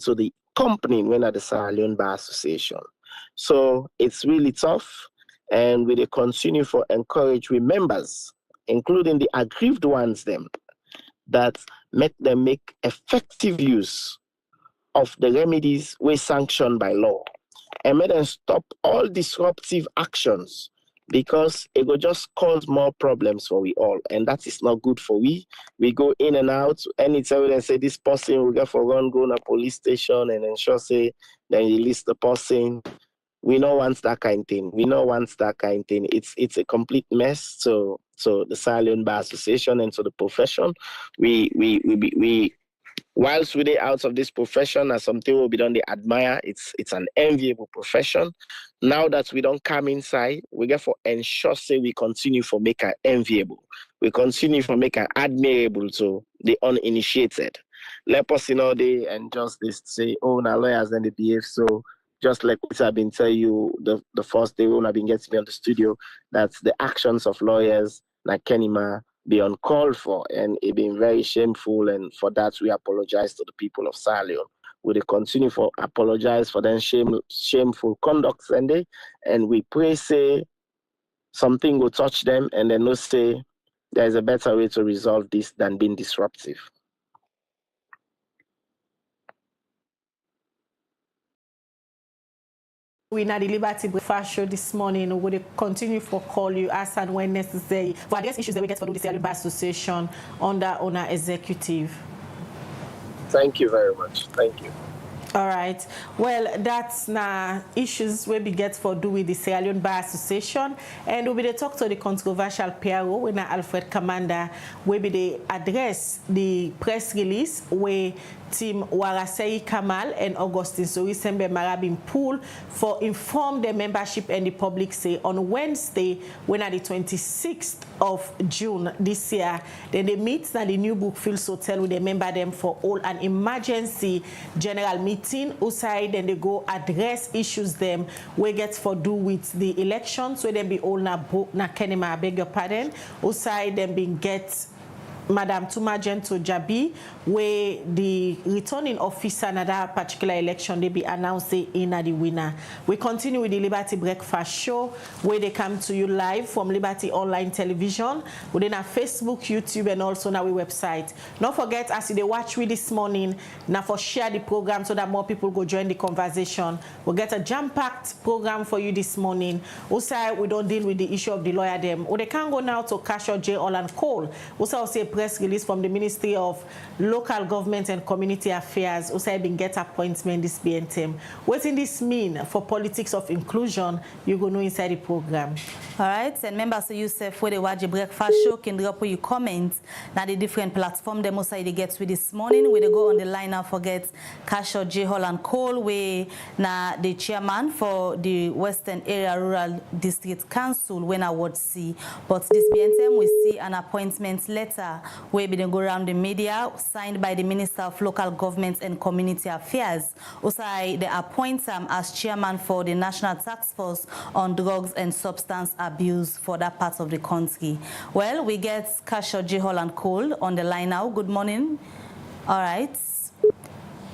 to the company when at the Sierra Leone Bar Association. So it's really tough, and we continue for encourage we members, including the aggrieved ones them, that make them make effective use of the remedies we sanctioned by law, and make them stop all disruptive actions, because it will just cause more problems for we all, and that is not good for we. We go in and out, anytime they say this person will get for run, go to a police station and ensure say, then release the person. We don't want that kind of thing. We don't want that kind of thing. It's a complete mess. So So the Sierra Leone Bar Association and to the profession, we whilst we're out of this profession, as something will be done, they admire. It's an enviable profession. Now that we don't come inside, we therefore ensure say we continue for make it enviable. We continue for make it admirable to the uninitiated. Let us they and just this say, oh, now lawyers then they behave so. Just like I've been telling you the first day when I've been getting me on the studio, that the actions of lawyers like Kenima be uncalled for, and it been very shameful, and for that we apologize to the people of Sierra Leone. We will continue for apologize for them shameful conduct, and we pray say something will touch them, and then no say there is a better way to resolve this than being disruptive. We na the Liberty Breakfast Show this morning. We will continue for call you as and when necessary for address issues that we get for the Sierra Leone Bar Association under owner executive. Thank you very much. Thank you. All right. Well, that's na issues where we get for do with the Sierra Leone Bar Association, and we will talk to the controversial PRO when Alfred Kamanda where they address the press release where Team Wara Serry-Kamal and Augustine Sorie Sengbe Marrah been pulled for inform the membership and the public say on Wednesday when at the 26th of June this year. Then they meet at the New Brookfields Hotel with the member them for all an emergency general meeting outside, and they go address issues them we get for do with the elections where they be all na Kenema, I beg your pardon, outside them being get Madam Tumagento Jabi, where the returning officer in that particular election, they be announced in the winner. We continue with the Liberty Breakfast Show, where they come to you live from Liberty Online Television, within our Facebook, YouTube, and also on our website. Don't forget, as they watch with this morning, now for share the program so that more people go join the conversation. We'll get a jam-packed program for you this morning. Also, we don't deal with the issue of the lawyer them. Or they can go now to Cash or J. Holland Cole. Also, say press release from the Ministry of Local Government and Community Affairs. Also, been get appointment this BNTM. What does this mean for politics of inclusion? You go know inside the program. All right, and members of yourself where they watch the breakfast show can drop your comments. Now the different platform them also they get with this morning. Where they go on the line and forget Cash or J. Holland Cole, where now the chairman for the Western Area Rural District Council when I would see. But this BNTM we see an appointment letter where we go around the media signed by the Minister of Local Government and Community Affairs. Also, they appoint him as chairman for the National Task Force on Drugs and Substance Abuse for that part of the country. Well, we get Kasho J. Holland Cole on the line now. Good morning. All right.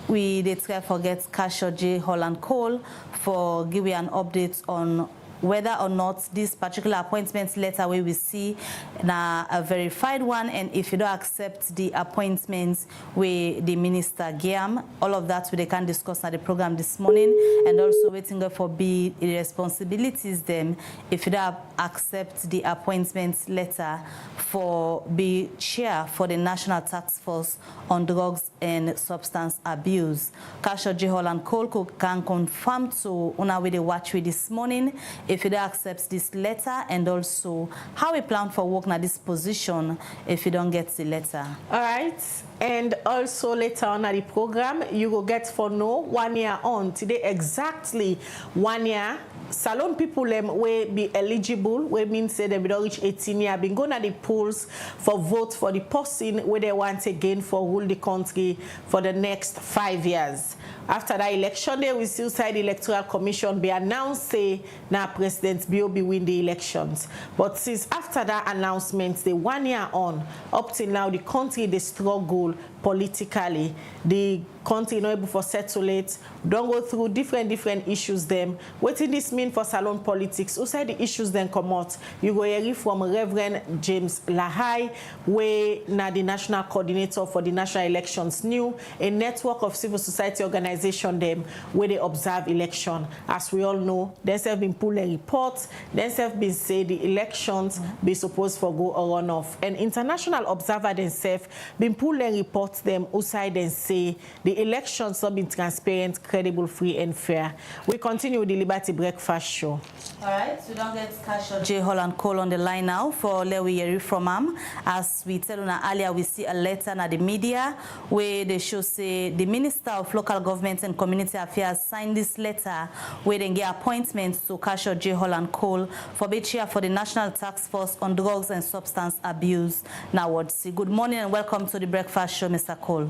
We did forget Kasho J. Holland Cole for giving an update on whether or not this particular appointment letter we will see na a verified one, and if you don't accept the appointments with the minister Giam, all of that we can discuss at the program this morning, and also waiting for the responsibilities them if you don't accept the appointment letter for be chair for the National Task Force on Drugs and Substance Abuse. Kasho J. Holland Cole can confirm to una with the watch with this morning if you don't accept this letter, and also how we plan for work na this position if you don't get the letter. All right, and also later on at the program you will get for know 1 year on today exactly 1 year. Salon people will be eligible, we mean say they don't reach 18 years, been going at the polls for vote for the person where they want again for rule the country for the next 5 years. After that election, they will still say the Electoral Commission be announced say now President B.O.B. win the elections. But since after that announcement, the 1 year on, up till now, the country they struggle politically. The country not able to settle it, don't go through different issues them. What did this mean for salon politics? Who said the issues then come out? You go hear from Reverend James Lahai, where now the national coordinator for the national elections new, a network of civil society organization them where they observe election. As we all know, they have been pulling reports, they have been say the elections be supposed for go a runoff. And international observer themselves been pulling report report them outside and say the elections have been transparent, credible, free and fair. We continue with the Liberty Breakfast Show. All right, so we don't get Kasho J. Holland Cole on the line now for Lewi Yeri from him. As we tell you earlier, we see a letter in the media where they show say the Minister of Local Government and Community Affairs signed this letter where they get appointments to Kasho J. Holland Cole for be chair for the National Task Force on Drugs and Substance Abuse. Now, good morning and welcome to the Breakfast Show, Mr. Cole.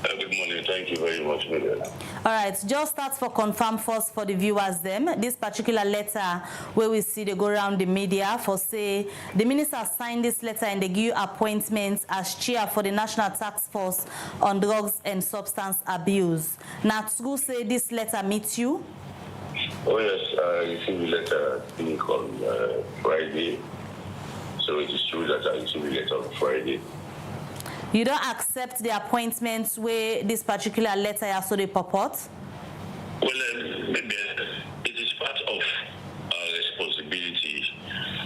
Good morning. Thank you very much, Miriam. All right, just start for confirm first for the viewers them. This particular letter where we see they go around the media for say the minister signed this letter and they give you appointments as chair for the National Task Force on Drugs and Substance Abuse. Now, to say this letter meets you? Oh yes, I received the letter I think on Friday. So it is true that I received the letter on Friday. You don't accept the appointments where this particular letter also they purport? Well, maybe it is part of our responsibility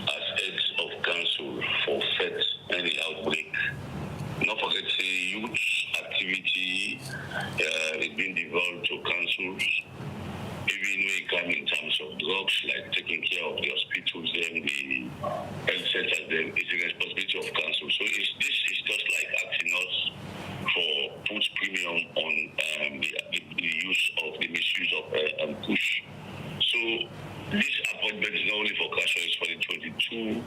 as heads of council for set any outbreak. Not forget, say, youth activity is being devolved to councils. Even when it comes in terms of drugs, like taking care of the hospitals, then the health centers, then it's the responsibility of council. So this is just like asking us for put premium on the use of the misuse of push. So this appointment is not only for Kasho, it's for the 22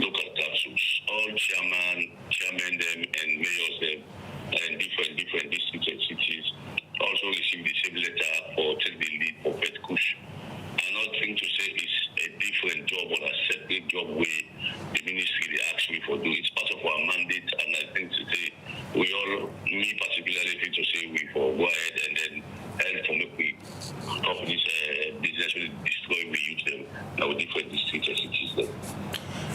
local councils. All chairmen them and mayors them and different districts and cities also receive the same letter for take the lead for Pet Kush. Another thing to say is a different job or a separate job where the ministry they ask me for do. It's part of our mandate, and I think to say we all, me particularly, think to say we for go ahead and then help from the companies business will destroy, we use them now with different districts and cities there.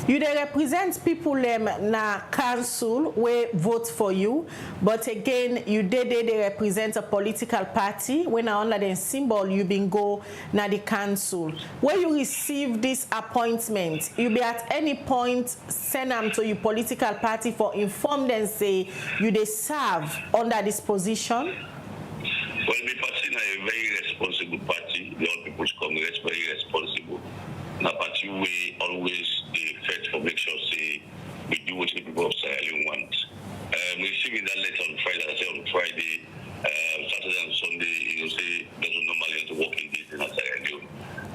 You they represent people na council where vote for you, but again you they represent a political party. When under the symbol you been go na the council. When you receive this appointment, you be at any point send them to your political party for inform them say you they serve under this position. Well, the party is a very responsible party. The All People's Congress very responsible. Na party we always the fight for make sure say we do what the people of Sierra Leone want. Receiving that letter on Friday, I say on Friday, Saturday and Sunday, you know, say there's no normally to working days in Sierra Leone.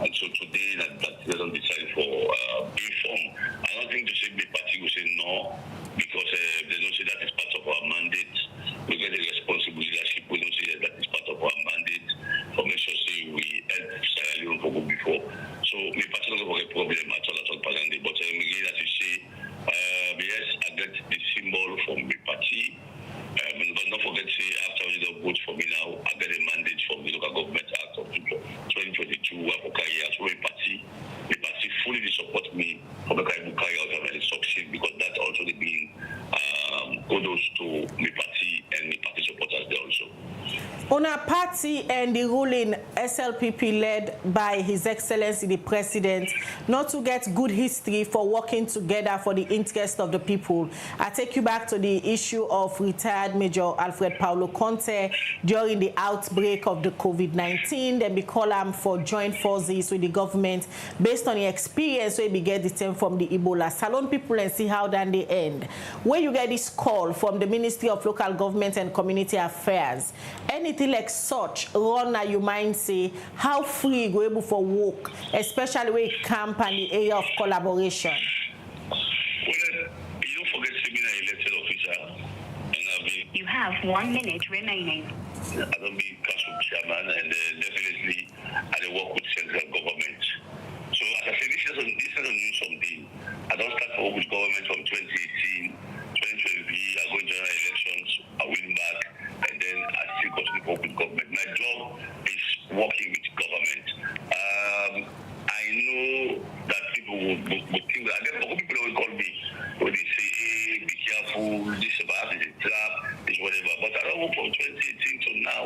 And so today that doesn't decide for reform. I don't think to say the party will say no, because they don't say that is part of our mandate. We get a responsible leadership. We don't say that is part of our mandate for make sure say we help Sierra Leone for good before. So my party doesn't have a problem at all presently. But again, as you say, yes, I get the symbol from the party. But don't forget, say after you don't vote for me now, I get a mandate from the Local Government Act of 2022. So the party fully support me for the carry out and succeed, because that also the being kudos to the party and the party supporters there also. On our party and the ruling SLPP led by His Excellency the President, not to get good history for working together for the interest of the people. I take you back to the issue of retired Major Alfred Paulo Conte during the outbreak of the COVID-19. Then we call him for joint forces with the government based on the experience where we get the term from the Ebola. Salon people and see how then they end. Where you get this call from the Ministry of Local Government and Community Affairs, anything like such, run you mind say how free go able for work, especially when it camp and the area of collaboration. Well, you don't forget to be an elected officer, and you have 1 minute remaining. I don't be council chairman, and definitely I work with central government. So as I said, this is a new something. I don't start work with government from 2018, 2023. I go to general elections, I win back, and then I still continue to work with government. My job is working with government. I know that people will think that. People will call me when they say, hey, be careful, this about is a trap, this whatever. But I don't work from 2018 to now.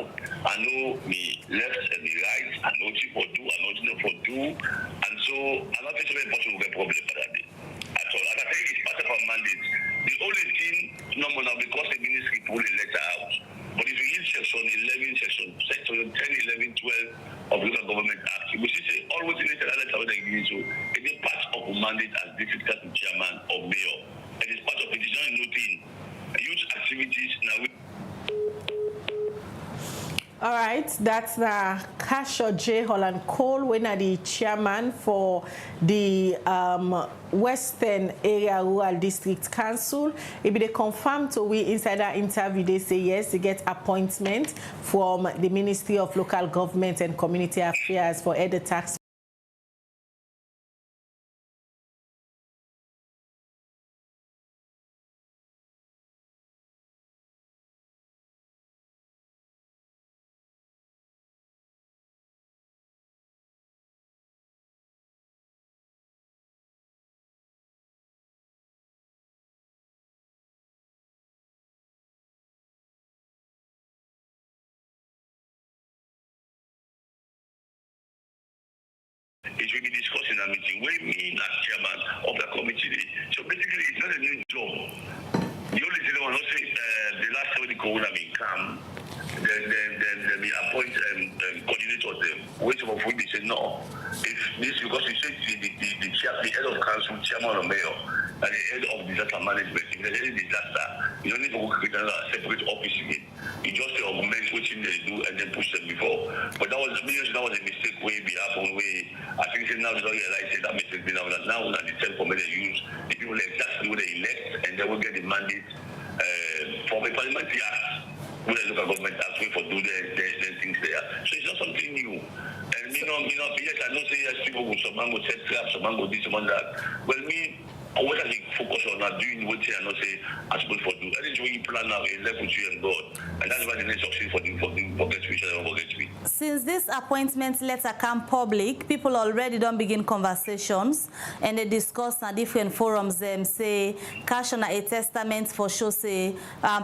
I know me left and the right. I know what for do, I know what for do. And so I'm not so many person will get problem for that day. At all. And I think it's part of our mandate. The only thing, no, because the ministry pulled a letter out, mandate as district council chairman or mayor. It is part of it. It's not a new thing. Youth activities now. All right, that's the Kasho J. Holland Cole, when the chairman for the Western Area Rural District Council. If they confirm to we inside that interview, they say yes, they get appointment from the Ministry of Local Government and Community Affairs for the tax. It will be discussed in a meeting where me as chairman of the committee. So basically, it's not a new job. The only thing I want to say, the last time the corona been come, then we appoint coordinators them. Wait for food, they say no. If this, because you said the head of council, chairman or mayor, and the head of disaster management, if there's any disaster, you don't need to create another separate office again. You just augment what they do and then push them before. But that was a mistake way be happen way. I think now they don't realize that mistake be now the time for me they use the people exactly what they elect and they will get the mandate from a parliamentary act. When they look at government act way for do their things there. So it's not something new. And yes, I don't say yes, people go some man go set traps, some man go this, some man that. Well, what I think focus on not doing what they are not say as good for do. Anything you plan now is left with you and God. And that's why the next option for get me. Since this appointment letter come public, people already don't begin conversations and they discuss on different forums them say cash on a testament for sure say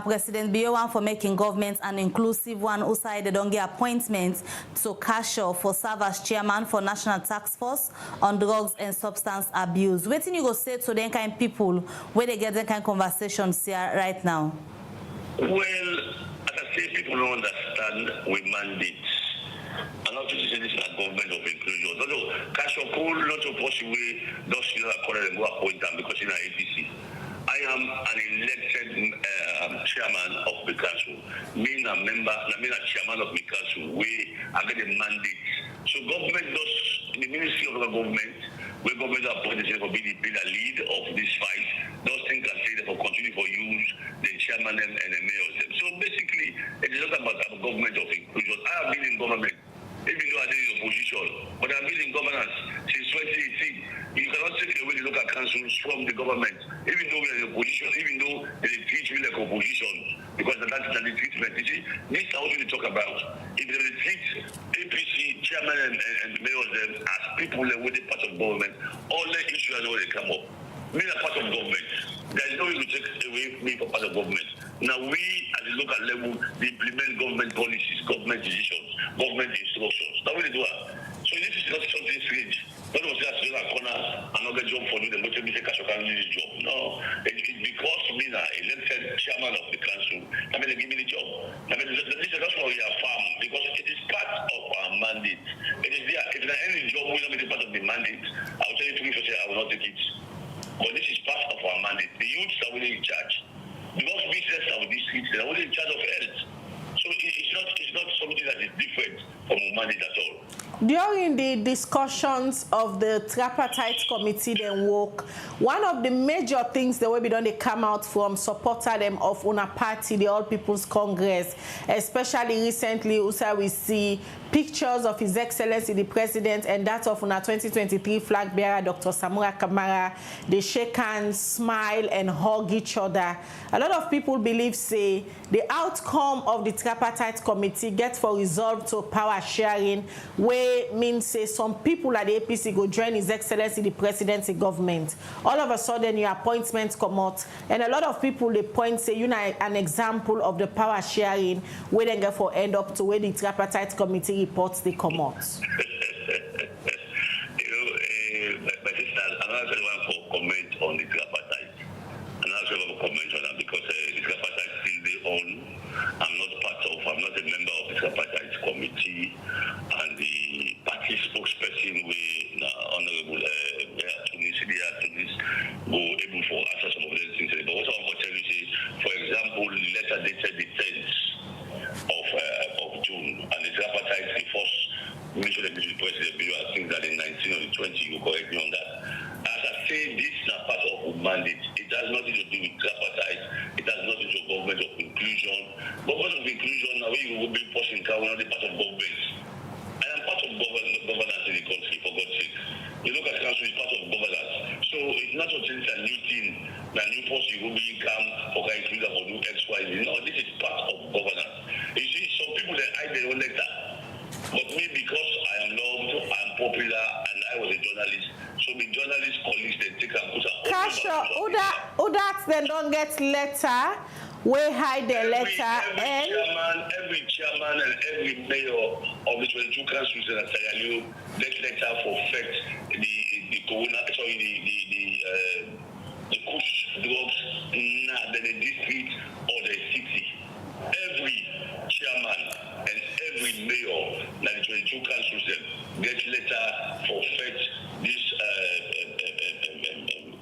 President Bio for making government an inclusive one who say they don't get appointments to cash for serve as chairman for National Task Force on Drugs and Substance Abuse. What you go say to them kind of people where they get that kind of conversations here right now? Well, as I say, people don't understand we mandate. And not to say this is a government of inclusion. No, cash or pool, not to push away those you and go appoint them because in our APC. I am an elected chairman of the council. Being a member, I mean a chairman of the council, I get a mandate. So government does, the Ministry of the Government, where government appointed for be the lead of this fight, those things can say that for continue for use the chairman and the mayor. So basically, it is not about a government of inclusion. I have been in government, even though I did in opposition, but I've been in governance since 2018. You cannot take away the local councils from the government, even though we are in opposition, even though they treat me like opposition, because that's the treatment. You see, this is what we talk about. If they treat APC chairman and mayors them as people that were part of government, all the issues are already come up. Me are part of government. There is no way to take away me from part of government. Now we, at the local level, we implement government policies, government decisions, government instructions. That's what they do. So this is not something strange. Not was just a corner, another job for them, but we say cash can do this job. No, it's because me now elected chairman of the council. I mean, they give me the job. I mean, that's why we are farm because it is part of our mandate. It is there. If there any job will not be part of the mandate, I will tell you to me for say I will not take it. But this is part of our mandate. The youths are only in charge. Because business are with these streets, they are only in charge of health. So it's not something that is different from our mandate at all. During the discussions of the tripartite committee then work, one of the major things that will be done, they come out from supporter them of una party, the All People's Congress, especially recently, also we see pictures of His Excellency the President and that of una 2023 flag bearer, Dr. Wara Serry-Kamal. They shake hands, smile, and hug each other. A lot of people believe, say, the outcome of the tripartite committee gets for resolve to power sharing, where means say some people at the APC go join His Excellency the Presidency government. All of a sudden your appointments come out, and a lot of people they point say you know an example of the power sharing where they get for end up to where the tripartite committee reports they come out. My sister, I'm not going to comment on the tripartite. I'm not going to comment on that because the tripartite still they own. I'm not a member of the tripartite committee, and the party spokesperson with Honorable Tunisia for answer some of those things. But what I want to tell you is, for example, the letter dated the 10th of June, and the tripartite, the first minister of the president, I think that in 19 or 20, you correct me on that. As I say, this is a part of a mandate. It has nothing to do with tripartite. It has nothing to do with government of inclusion. Government of inclusion, now we will be pushing Kawana, the part of government. I am part of governance in the country, for God's sake. You look at council, it's part of governance. So it's not something that's a new thing, a new post you will be income or include or do X, Y, Z. No, this is part of governance. You see, some people that hide their own letter. But me, because I am loved, I am popular, and I was a journalist, so the journalist colleagues they take and put a who that they don't get letter, we hide the letter, every chairman and every mayor of the 22 councils in Sierra Leone get letter for fact the corona, the kush drugs the district or the city. Every chairman and every mayor in the 22 councils get letter for fact this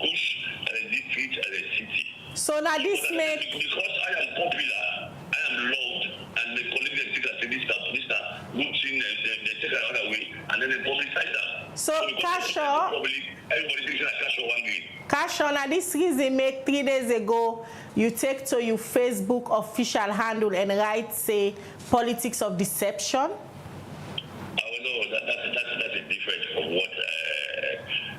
kush and the district and the city. So now this make because I am popular, I am loved, and the colleagues they take and say this good thing, they take another way, and then they publicize that. So Kasho, everybody thinks that Kasho one green. Kasho, now this reason make 3 days ago you take to your Facebook official handle and write say politics of deception. No, that's different from what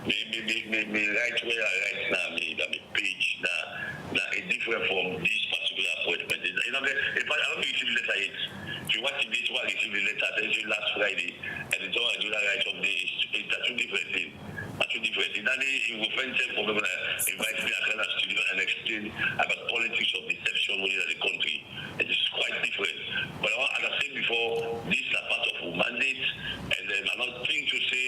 me right where I write now, me page now is different from this particular appointment. You know, if I don't receive the letter yet. If you want to this one, receive the letter, then you last Friday, and it's all I do that right of the it's two different things. Two different things. Then you will find time for me when I invite me to the studio and explain about politics of deception within the country. It is quite different. But as I said before, this is a part of a mandate, and then another thing to say,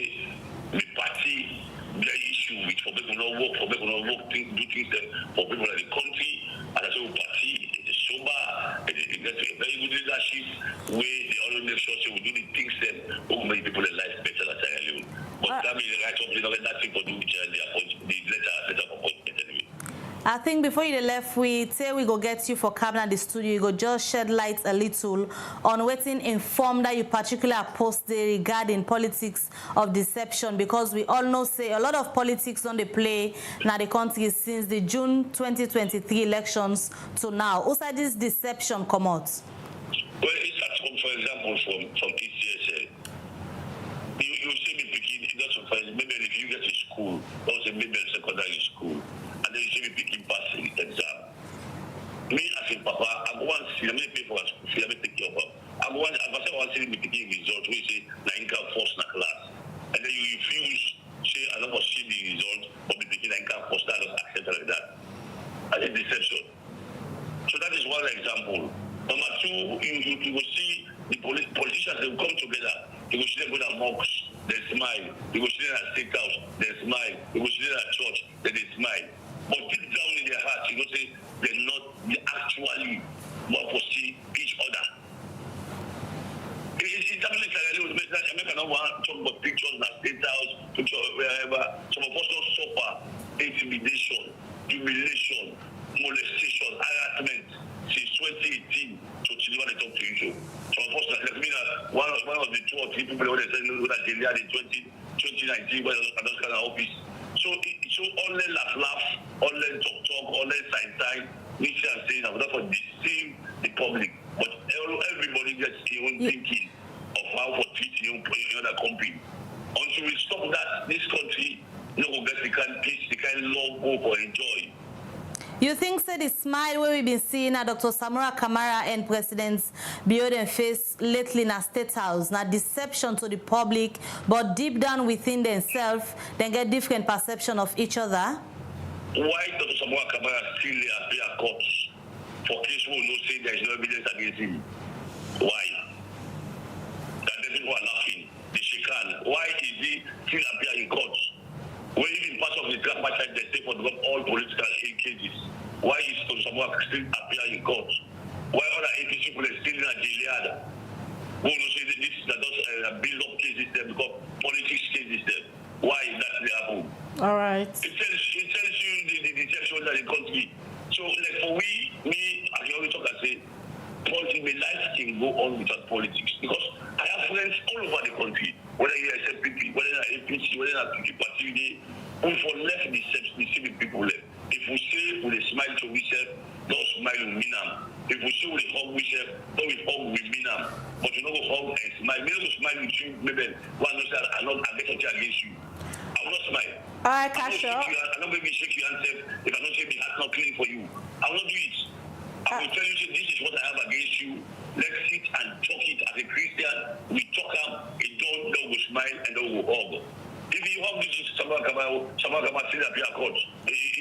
the party their issue which for people not work, do things for people in the country, and I say party is sober, it gets a very good leadership where they always make sure we do the things that will make people life better than Sierra Leone. But that means the right of nothing for doing the letter of appointment anyway. I think before you left, we say we go get you for Cabinet the studio. You go just shed light a little on waiting informed that you particularly post regarding politics of deception, because we all know say a lot of politics on the play now the country since the June 2023 elections to now. Also, this deception come out. Well, it starts from, for example, from ECSL. You see me picking, maybe if you get to school, also maybe secondary school, and then you see me picking passing exam. Me as a papa, I go and see, I may pay for a school fee, I may take care of her. I go and see me picking result, we say, na income force na class. And then you refuse, say, I don't want to see the result, but be picking na income force, I don't accept like that. And it's deception. So that is one example. Number two, you will see the politicians, they will come together. You will see them go to mosques, they smile. You will see them at state house, they smile. You will see them at church, they smile. But deep down in their hearts, you will say they actually want to see each other. It's happening in America now want to talk about pictures in the state house, pictures wherever. Some of us don't suffer intimidation, humiliation, molestation, harassment since 2018 to children when they talk to you. Some of us, like me, one of the 2 or 3 people when they said that they had in 2019 when I was kind of office. So only laugh, only talk, only sign, listen and say, I'm not for deceive the public, but everybody gets their own thinking of how to treat you in other company. Until we stop that, this country will get the kind of peace, the kind of love, hope, or enjoy. You think say the smile where we've been seeing at Dr. Wara Serry-Kamal and President Biden face lately in a state house, not deception to the public, but deep down within themselves, they get different perception of each other? Why Dr. Wara Serry-Kamal still appear courts for case who no say there is no evidence against him? Why? That the people are laughing, the chican. Why is he still appear in courts? When even part of the tripartite, they say for all political cases. Why is someone still appear in court? Why other APC people are still in a jail? Who knows say this is not build up cases there because politics cases there? Why is that happening? All right. It tells you the detection on without politics. Because I have friends all over the country, whether you're SFPP, whether you're APC, whether you're PDP party, who for left the civic people left. If we say with a smile to ourselves, don't smile with Minam. If we say with a hug ourselves, don't with hug with Minam. But you know go hug and smile. Maybe go smile with you, maybe one knows that I'm not against you. I will not smile. All right, Kasho. I'm not going to shake your hand if I don't say my heart not clean for you. I will not do it. I will tell you, this is what I have against you. Let's sit and talk it as a Christian. We talk up, a dog will smile and dog will hug. If you hug this, someone come sit up your court.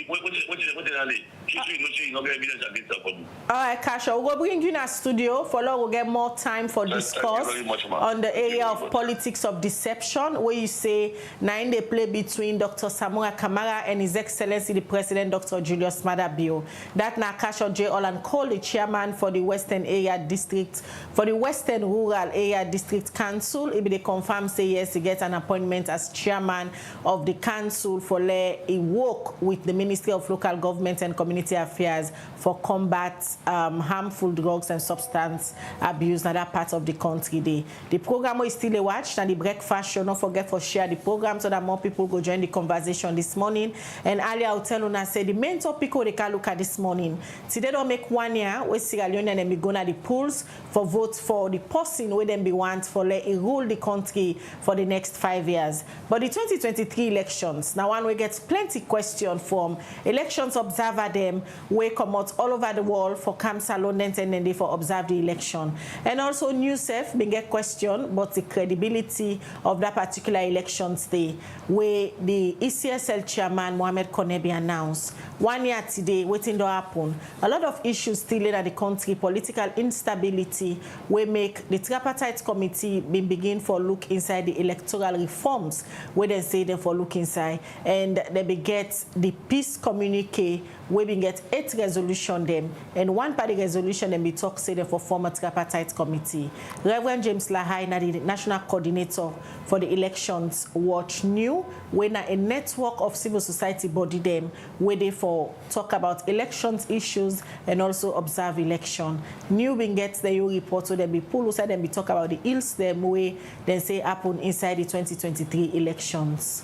What did I say? History no get evidence against that for you. All right, Kasha, we'll bring you in our studio for long. We'll get more time for discuss on the area of politics of deception, where you say nine they play between Dr. Wara Serry-Kamal and His Excellency the President Dr. Julius Maada Bio. That now Kasha J. Olan called the chairman for the Western Area District, for the Western Rural Area District Council. If they confirm say yes, he gets an appointment as chairman of the council for he work with the Ministry of Local Government and Community Affairs for combat harmful drugs and substance abuse in that part of the country. The program is still a watch and the breakfast show. Don't forget to share the program so that more people go join the conversation this morning. And earlier I'll tell you, say the main topic they can look at this morning. Today don't make 1 year where Sierra Leone and be going at the polls for vote for the person where them be want for rule the country for the next 5 years. But the 2023 elections, now one we get plenty question from elections observer them we come out all over the world for come salon and then they for observe the election. And also NewSef been get question but the credibility of that particular elections day where the ECSL chairman Mohamed Konebi announced 1 year today waiting to happen. A lot of issues still in the country, political instability we make the tripartite committee been begin for look inside the electoral reforms where they say they for look inside and they be get the peace communique we been get 8 resolution them and one party resolution them be talk say they for former tripartite committee. Reverend James Lahai, the national coordinator for the elections watch new when a network of civil society body them where they for talk about elections issues and also observe election. New been get the report so they be pull aside and be talk about the ills them way then say happen inside the 2023 elections.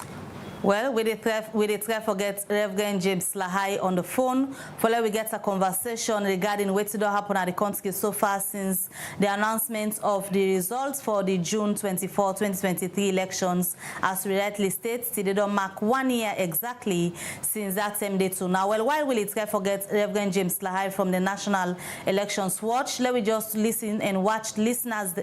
Well, we did try forget Reverend James Lahai on the phone. For we get a conversation regarding what did happen at the country so far since the announcement of the results for the June 24, 2023 elections. As we rightly state, they don't mark 1 year exactly since that same day to now. Well, why will it try forget Reverend James Lahai from the National Elections Watch? Let me just listen and watch listeners,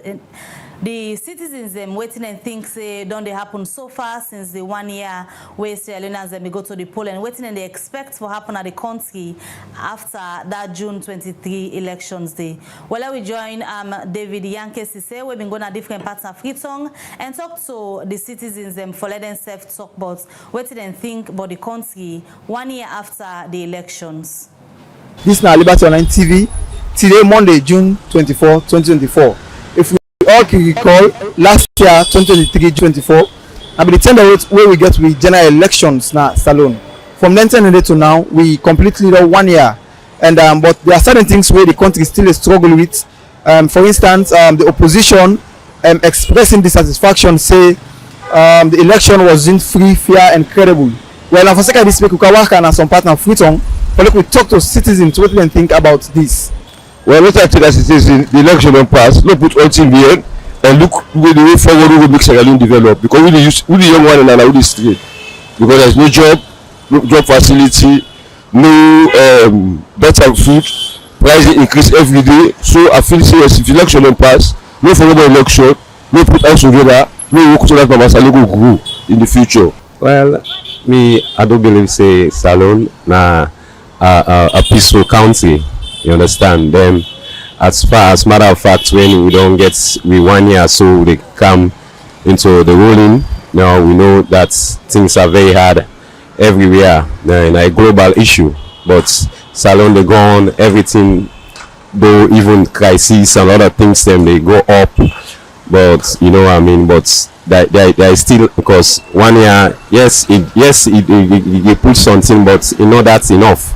the citizens them waiting and think say don't they happen so far since the 1 year where Sierra Leoneans them go to the poll and waiting and they expect to happen at the country after that June 23 elections day. Well, we join David Yankee Sise. We've been going to different parts of Freetown and talk to the citizens them for let themselves talk about waiting and think about the country 1 year after the elections. This is now Liberty Online TV. Today, Monday, June 24, 2024. If we all can recall, last year, 2023-24, and by the time where we get with general elections now salon. From 1900 to now, we completely do 1 year. And but there are certain things where the country still struggle with. For instance, the opposition expressing dissatisfaction say the election wasn't free, fair, and credible. Well, now for second this week, we can work on some partner Freetown, but we talk to citizens what they think about this. Well, let's talk to the citizens. The election don't pass. Look, put all TV and look with the way forward we will make Sierra Leone develop, because we the young one and we the straight, because there's no job, no job facility, no better food, prices increase every day. So I feel serious if election don't pass, no forward election, no put us together, no work so that Masalo will grow in the future. Well, I don't believe say Salon na a peaceful country. You understand? Then, as far as matter of fact, when we don't get 1 year, so they come into the ruling. Now we know that things are very hard everywhere in a global issue. But Salon they go on, everything, though even crisis and other things, then they go up. But you know what I mean. But there is still, because 1 year, yes, it put something, but you know that's enough.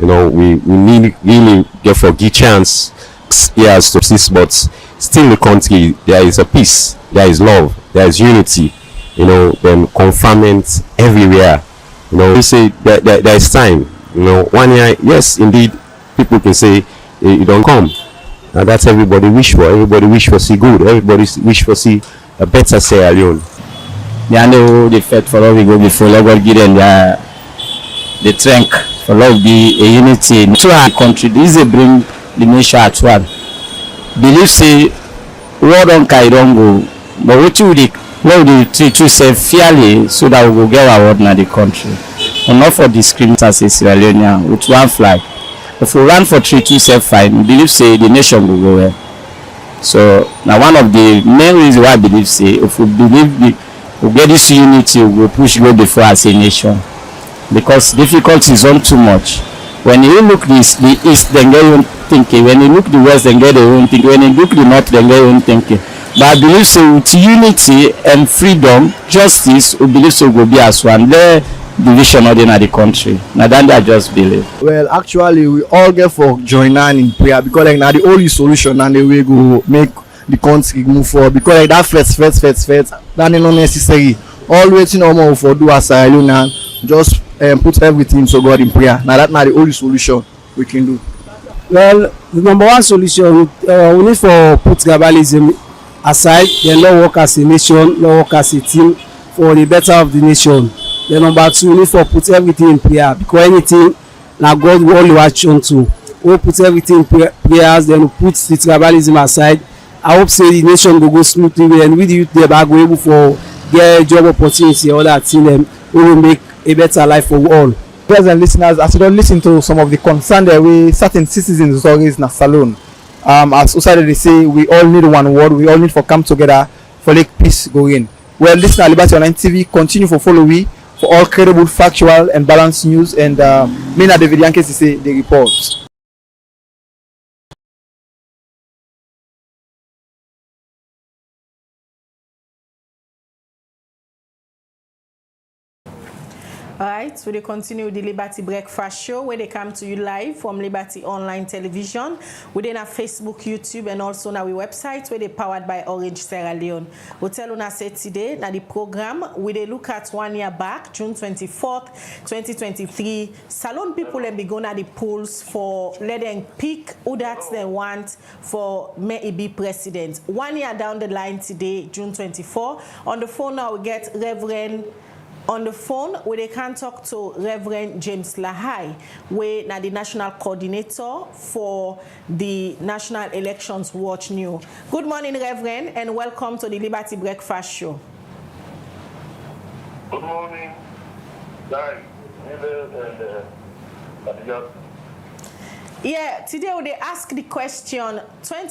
You know, we need really give chance years to persist, but still in the country there is a peace, there is love, there is unity, you know, then confinement everywhere. You know, we say that there is time. You know, 1 year, yes, indeed, people can say you don't come. And that's everybody wish for. Everybody wish for see good. Everybody wish for see a better Sierra Leone. They know the fact for all we go before God give them the strength for love be a unity to our country. This is bring the nation at one. Believe say road on carry don't go, but what you treat yourself fairly so that we will get our word in the country. And not for discrimination as a Sierra Leonean with one flag. If we run for 327 fine, believe say the nation will go well. So now one of the main reasons why I believe say if we believe we get this unity, we will push go before as a nation. Because difficulties aren't too much. When you look the east, then get your own thinking. When you look the west, then get their own thinking. When you look the north, then get your own thinking. But I believe so with unity and freedom, justice, we believe so will be as one. There division in the country. Now then I just believe. Well, actually, we all get for join in prayer because like now the only solution and the way go make the country move forward. Because like that first, that is not necessary. Always more for do as Sierra Leone just put everything to God in prayer. Now that's not the only solution we can do. Well, the number one solution we need for put tribalism aside, then not work as a nation, not work as a team for the better of the nation. Then number two, we need for put everything in prayer because anything now God will only watch on to. We put everything in prayers, then we put the tribalism aside. I hope say the nation will go smoothly and with the youth there back we able for get job opportunity or that thing them we will make a better life for all. Present listeners, as you don't listen to some of the concern that we certain citizens raise in a salon. As Usade they say, we all need one word, we all need for come together for like peace going. Well, listen to Liberty Online TV, continue for follow we for all credible, factual and balanced news and Mina David Yankes say the reports. Alright, so they continue the Liberty Breakfast Show where they come to you live from Liberty Online Television within our Facebook, YouTube and also on our website where they powered by Orange Sierra Leone. We tell you say today that the program where they look at 1 year back, June 24th, 2023, salon people and be going at the polls for let them pick who that they want for may be president. 1 year down the line today, June 24. On the phone now we get Reverend on the phone, where they can talk to Reverend James Lahai, where now the national coordinator for the National Elections Watch New. Good morning, Reverend, and welcome to the Liberty Breakfast Show. Good morning, guys. Yeah, today they ask the question, June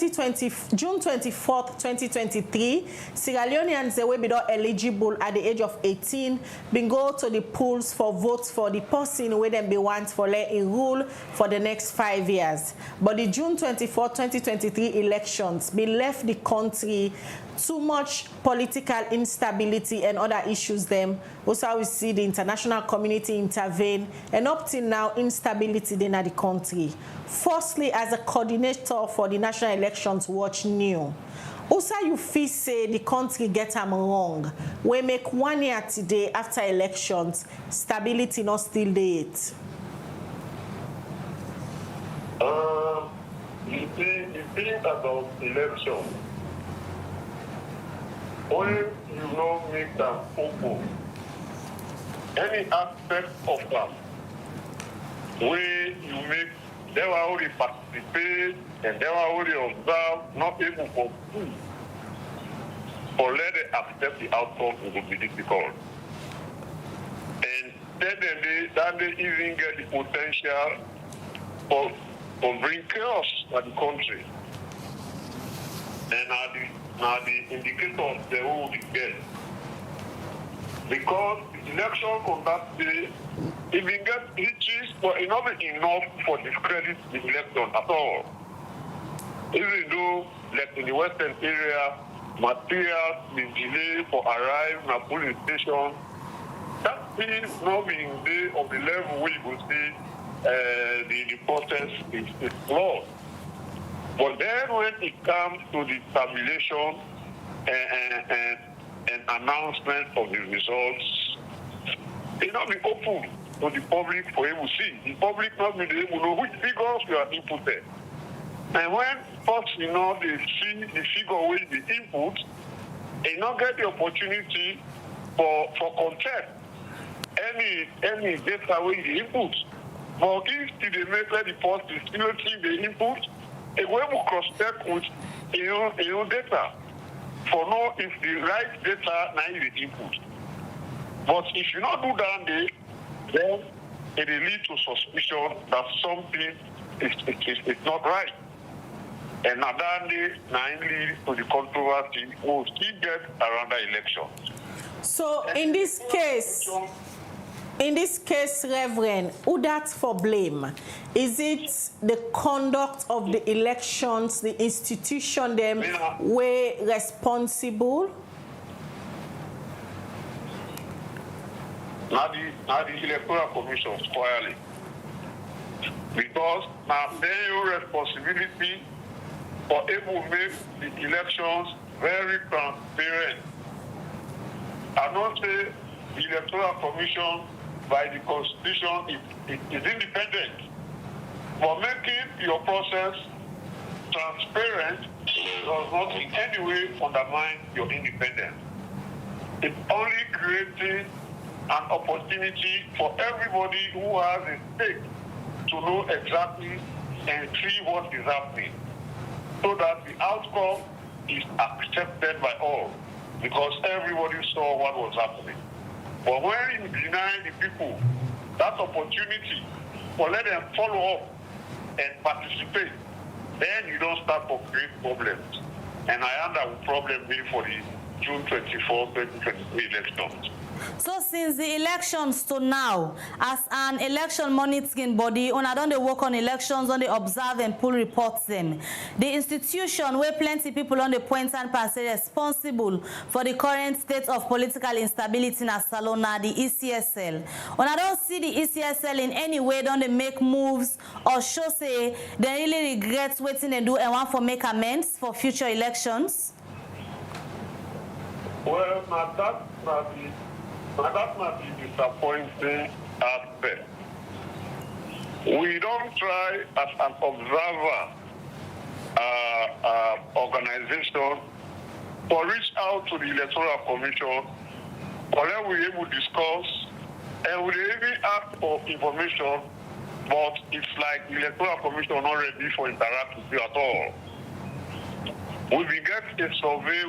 24th, 2023, Sierra Leoneans they will be not eligible at the age of 18, been go to the polls for votes for the person where them be want for let in rule for the next 5 years. But the June 24th, 2023 elections been left the country too much political instability and other issues them. Also we see the international community intervene and up till now instability in the country. Firstly, as a coordinator for the National Elections Watch New, also you feel say the country get them wrong. We make 1 year today after elections, stability not still there. You think about election. When you don't make them open, any aspect of that, where you make they were already participate and they were already observe, not able for food. For let them accept the outcome, it will be difficult. And then they even get the potential for bring chaos to the country. And now the indicators they will be get. Because the election conduct day, if we get riches, but it not be enough for discredit the election at all. Even though, like in the western area, materials been delayed for arrive at police station, that is not being there of the level where you will see the process is flawed. But then when it comes to the tabulation and announcement of the results, it not be open to the public for able to see. The public not be able to know which figures you are inputted. And when folks, they see the figure with the input, they not get the opportunity for contest any data with the input. But if they make the post is still keep the input, they will cross-check with your data for know if the right data now is the input. But if you not do that, then it will lead to suspicion that something is not right. And now that leads to the controversy we'll still get around the election. So in this case, Reverend, who that's for blame? Is it the conduct of the elections, the institution them were responsible? Now the electoral commission squarely. Because now their responsibility for able to make the elections very transparent. I don't say the electoral commission by the constitution is independent. But making your process transparent does not in any way undermine your independence. It's only creating an opportunity for everybody who has a stake to know exactly and see what is happening, so that the outcome is accepted by all, because everybody saw what was happening. But when you deny the people that opportunity for let them follow up and participate, then you don't start to create problems. And I end up with problem for the June 24, 2023 elections. So since the elections to now, as an election monitoring body, I don't work on elections, on the observe and pull reports them. The institution where plenty people on the point and pass responsible for the current state of political instability in Salona, the ECSL. I don't see the ECSL in any way don't they make moves or show say they really regret waiting they do and want for make amends for future elections. Well, that might be disappointing aspect. We don't try as an observer organization to reach out to the Electoral Commission, or then we able to discuss, and we even ask for information, but it's like the Electoral Commission not ready for interact with you at all. We get a survey,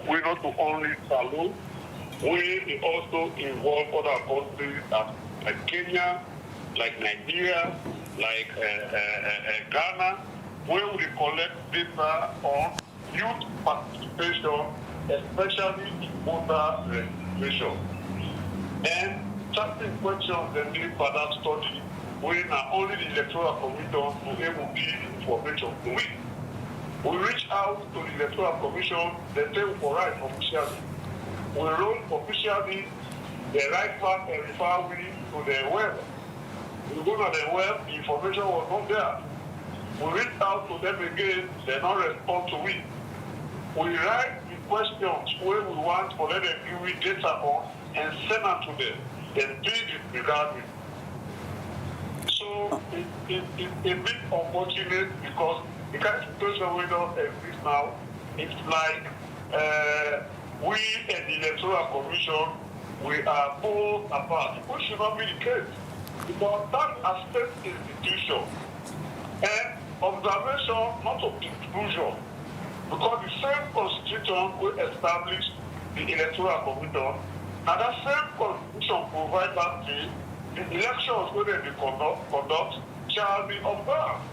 we not to only Salon, we also involve other countries like Kenya, like Nigeria, like Ghana, where we collect data on youth participation, especially in voter registration. And certain questions they need for that study, where not only the Electoral Commission will be able to give information to it. We reach out to the Electoral Commission, they say for right officially. We wrote officially the right part and refer we to the web. We go to the web, the information was not there. We reach out to them again, they don't respond to it. We write the questions where we want for them to give it data on and send them to them. Then please disregard it. So it's a bit unfortunate because the kind of situation we don't exist now, it's like we and the Electoral Commission, we are both apart, which should not be the case. Because that a state institution and observation, not of inclusion. Because the same constitution will establish the Electoral Commission, and that same constitution provides that the elections where they conduct shall be observed.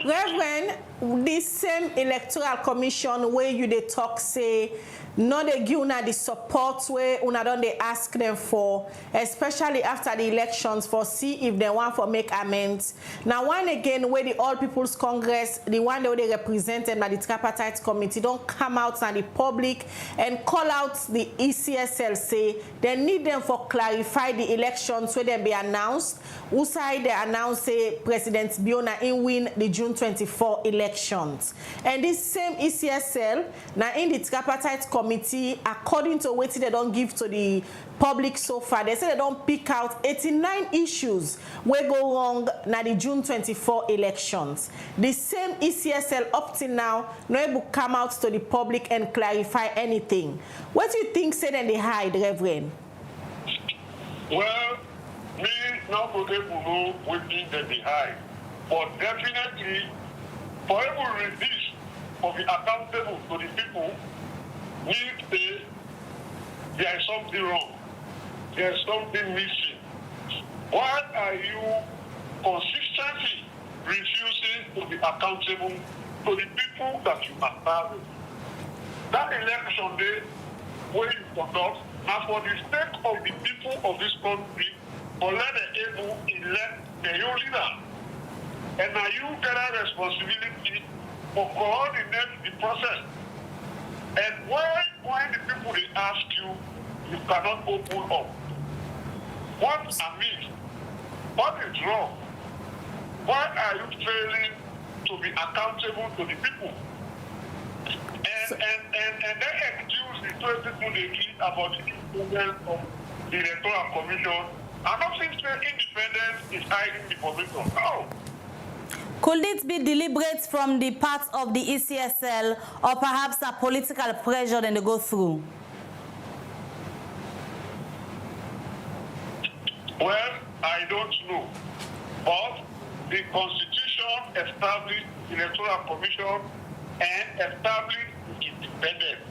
Reverend, this same Electoral Commission where you they talk say no they give una the support where una don't they ask them for, especially after the elections, for see if they want for make amends. Now one again where the All People's Congress, the one that they represented by the tripartite committee, don't come out in the public and call out the ECSL, say they need them for clarify the elections where they be announced. Who side they announce say President Biona in we win the June 24 elections. And this same ECSL, now in the tripartite committee, according to what they don't give to the public so far, they say they don't pick out 89 issues where go wrong now the June 24 elections. The same ECSL up till now no able to come out to the public and clarify anything. What do you think say that they hide, Reverend? Well, me not able to know what thing that they hide, but definitely for every release of the accountable to the people, need there is something wrong. There is something missing. Why are you consistently refusing to be accountable to the people that you are serving? That election day, where you conduct, now for the sake of the people of this country, for let them able to elect their own leader. And now you get a responsibility for coordinating the process. And when the people they ask you, you cannot open up. What amiss? What is wrong? Why are you failing to be accountable to the people? And they excuse the 2 people they give about the independence of the electoral commission. I don't think that independence is hiding the commission. No. Could it be deliberate from the part of the ECSL or perhaps a political pressure that they go through? Well, I don't know. But the Constitution established the Electoral Commission and established independence.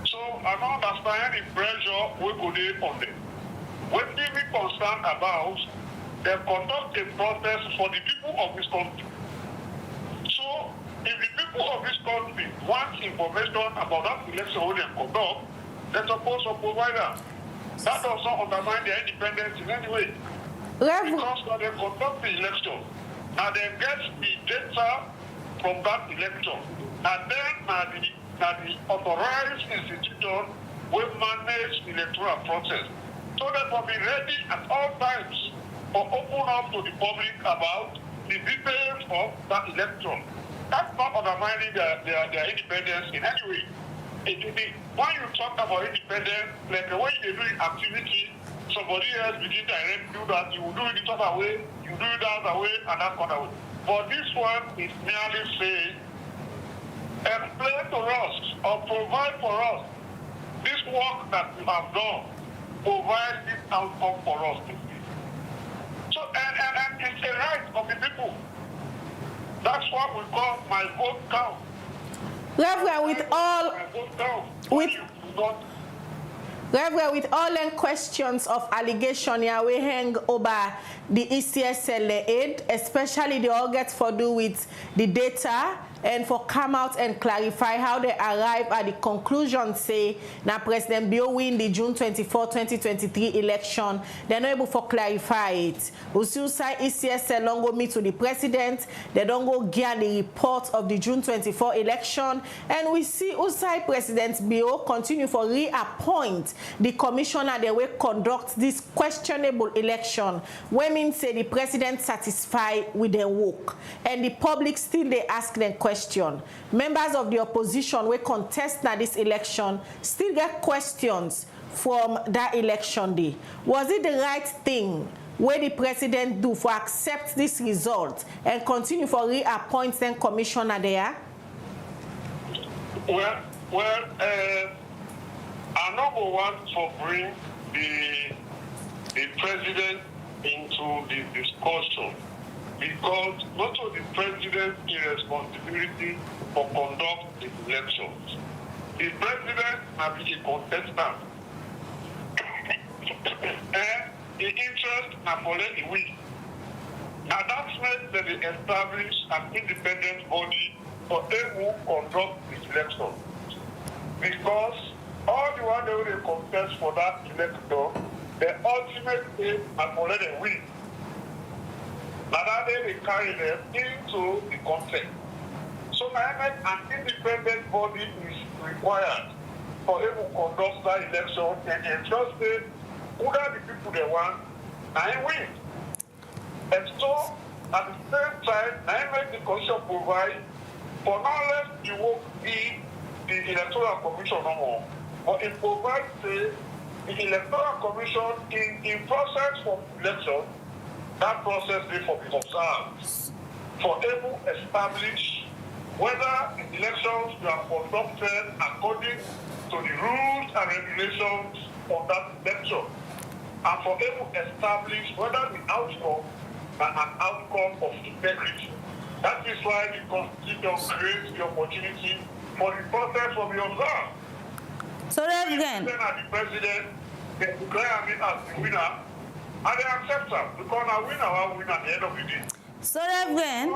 So I don't understand the pressure we could do on them. What we be concerned about, they conduct a process for the people of this country. So if the people of this country want information about that election when they conduct, they're supposed to provide them. That does not undermine their independence in any way. Because when they conduct the election, now they get the data from that election, and then the authorized institution will manage the electoral process. So they will be ready at all times to open up to the public about the details of that election. That's not undermining their independence in any way. When you talk about independence, like the way they do activity, somebody else begin to do that, you will do it the other way, you do it the other way, and that other way. But this one is merely saying, explain to us or provide for us this work that you have done, provide this outcome for us. So, and it's a right of the people. That's what we call my vote count. Reverend, with all them questions of allegation, we hang over the ECSL aid, especially the all get for do with the data and for come out and clarify how they arrive at the conclusion, say, now President Bio win the June 24, 2023 election. They're not able to clarify it. Ususai ECSL don't go meet with the president. They don't go get the report of the June 24 election. And we see Usai President Bio continue for reappoint the commissioner that will conduct this questionable election. Women say the president satisfied with their work. And the public still they ask them questions. Members of the opposition will contest now this election still get questions from that election day. Was it the right thing where the president do for accept this result and continue for reappoint them commissioner there? Well, I number one for bring the president into the discussion, because not only the president's irresponsibility for conduct the elections. The president must be a contestant. And the interest are for let the win. Now that's meant that they establish an independent body for them who conduct the election. Because all the one they contest for that election, the ultimate aim are for let them win. Now that they carry them into the contest. So an independent body is required for them to conduct that election and ensure that who are the people they want and win. And so at the same time, I make the Constitution provide for not less you won't be the Electoral Commission no more, but it provides the Electoral Commission in process for election, that process is for the observed, for able to establish whether the elections are conducted according to the rules and regulations of that election, and for able to establish whether the outcome is an outcome of integrity. That is why the Constitution creates the opportunity for the process of the observed. So again, the President, they declare me as the winner, and they accept her because I win at the end of the day. So Reverend,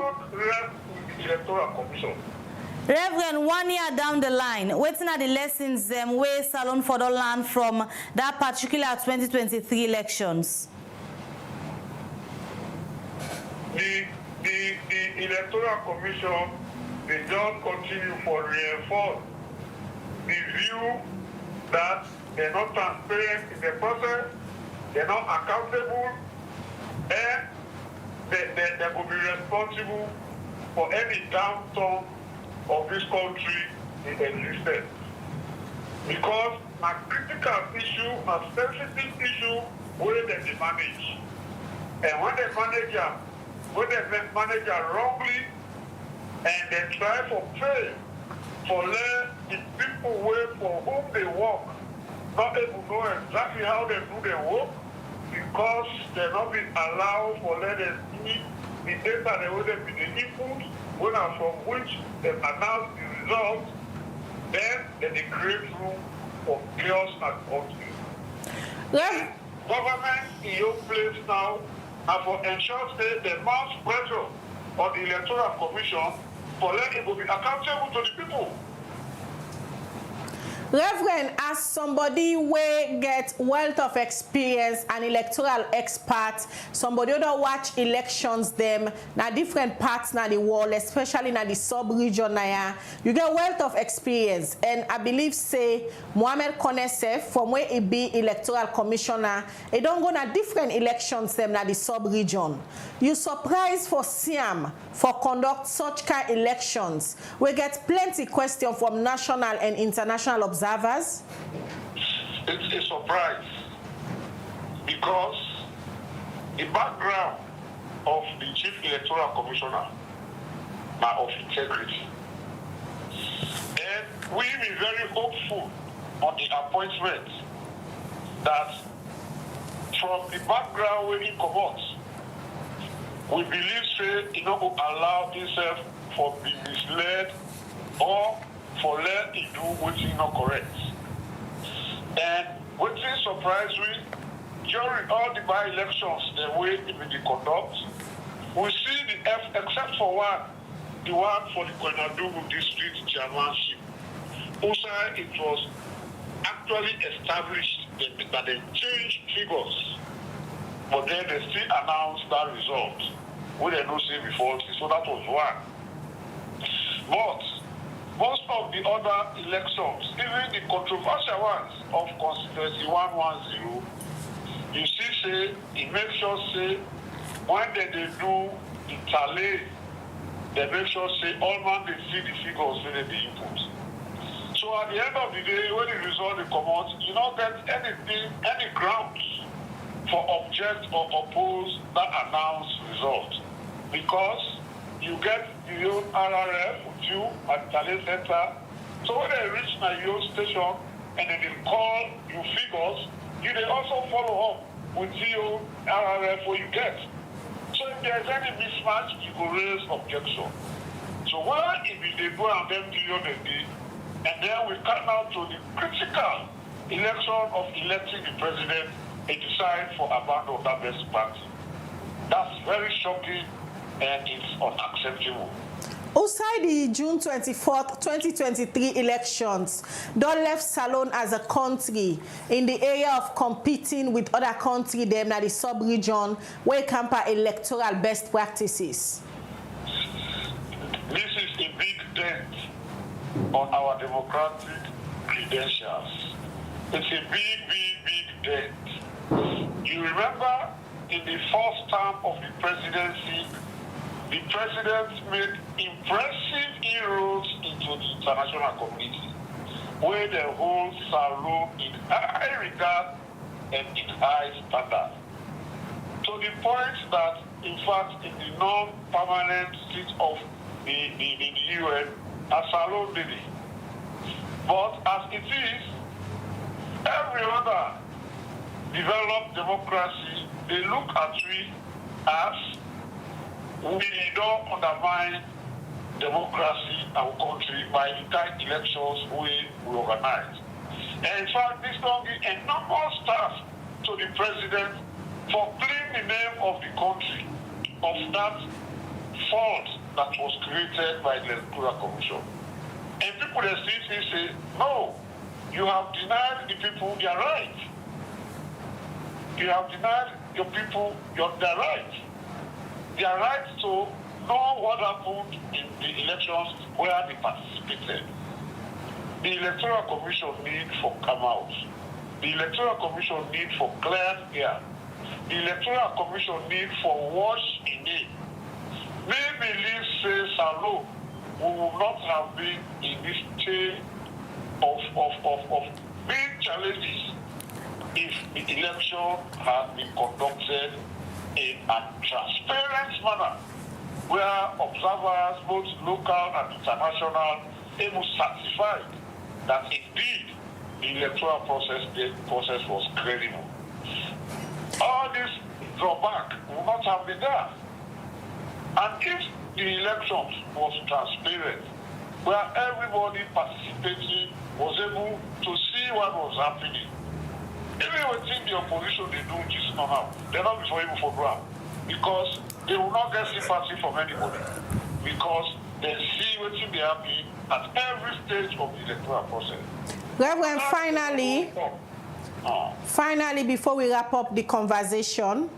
the Electoral Commission. Reverend, 1 year down the line, waiting at the lessons where Salon for the land from that particular 2023 elections. The Electoral Commission, they just continue for reinforce the view that they're not transparent in the process, they're not accountable, and they will be responsible for any downturn of this country in existence. Because a critical issue, a sensitive issue, where they manage. And when they manage wrongly, and they try for fail, for let the people for whom they work, not able to know exactly how they do their work, because they're not being allowed for let them see the data they will be the input, from which they announce the results, then they create room for chaos and conflict. Government in your place now, and for ensure that the mount pressure on the Electoral Commission for letting it will be accountable to the people. Reverend, as somebody who get wealth of experience, an electoral expert, somebody who don't watch elections them, na different parts na the world, especially na the sub-region na you get wealth of experience, and I believe say Mohamed Konesef, from where he be electoral commissioner, he don't go na different elections them na the sub-region. You surprised for Siam for conduct such kind elections? We get plenty question from national and international observers. It's a surprise because the background of the Chief Electoral Commissioner are of integrity. And we be very hopeful on the appointment that from the background where he comes, we believe say he not will allow himself for being misled or for let he do what is not correct. And what is surprising, during all the by-elections the way it will be conducted, we see the except for one, the one for the Kwenadugu district chairmanship. Also, it was actually established that they changed figures, but then they still announced that result. We did not say before, so that was one. But most of the other elections, even the controversial ones of constituency 110, you see say, it makes sure say, when they do the tally, they make sure say, all man they see the figures when they input. So at the end of the day, when the result they come out, you don't get anything, any grounds for object or oppose that announced result. Because you get your own RRF with you at the Tally Center. So when they reach your station and then they call you figures, you they also follow up with your RRF where you get. So if there's any mismatch, you will raise objection. So why if they go and then do your day, and then we come out to the critical election of electing the president and decide for abandon of that best party. That's very shocking and it's unacceptable. Outside the June 24th, 2023 elections, don't left Salone as a country in the area of competing with other countries them in the sub-region where camper electoral best practices. This is a big dent on our democratic credentials. It's a big dent. You remember in the first term of the presidency, the president made impressive inroads into the international community, where the whole Salon in high regard and in high standard. To the point that, in fact, in the non-permanent seat of the UN, Salon did it. But as it is, every other developed democracy, they look at we as we don't undermine democracy in our country by the kind elections we organize. And in fact, this don't give enormous task to the president for clearing the name of the country of that fault that was created by the Electoral Commission. And people that say, no, you have denied the people their right. You have denied your people their right. Their right to know what happened in the elections where they participated. The Electoral Commission need for come out. The Electoral Commission need for clear air. The Electoral Commission need for wash in it. Maybe leave say Salon, we will not have been in this chain of big challenges if the election had been conducted in a transparent manner, where observers, both local and international, able certified that indeed the electoral process was credible. All this drawback will not have been there. And if the elections was transparent, where everybody participating was able to see what was happening, even within the opposition they do this now, they're not before able for ground, because they will not get sympathy from anybody, because they see what's in the happy at every stage of the electoral process. Reverend, finally, before we wrap up the conversation,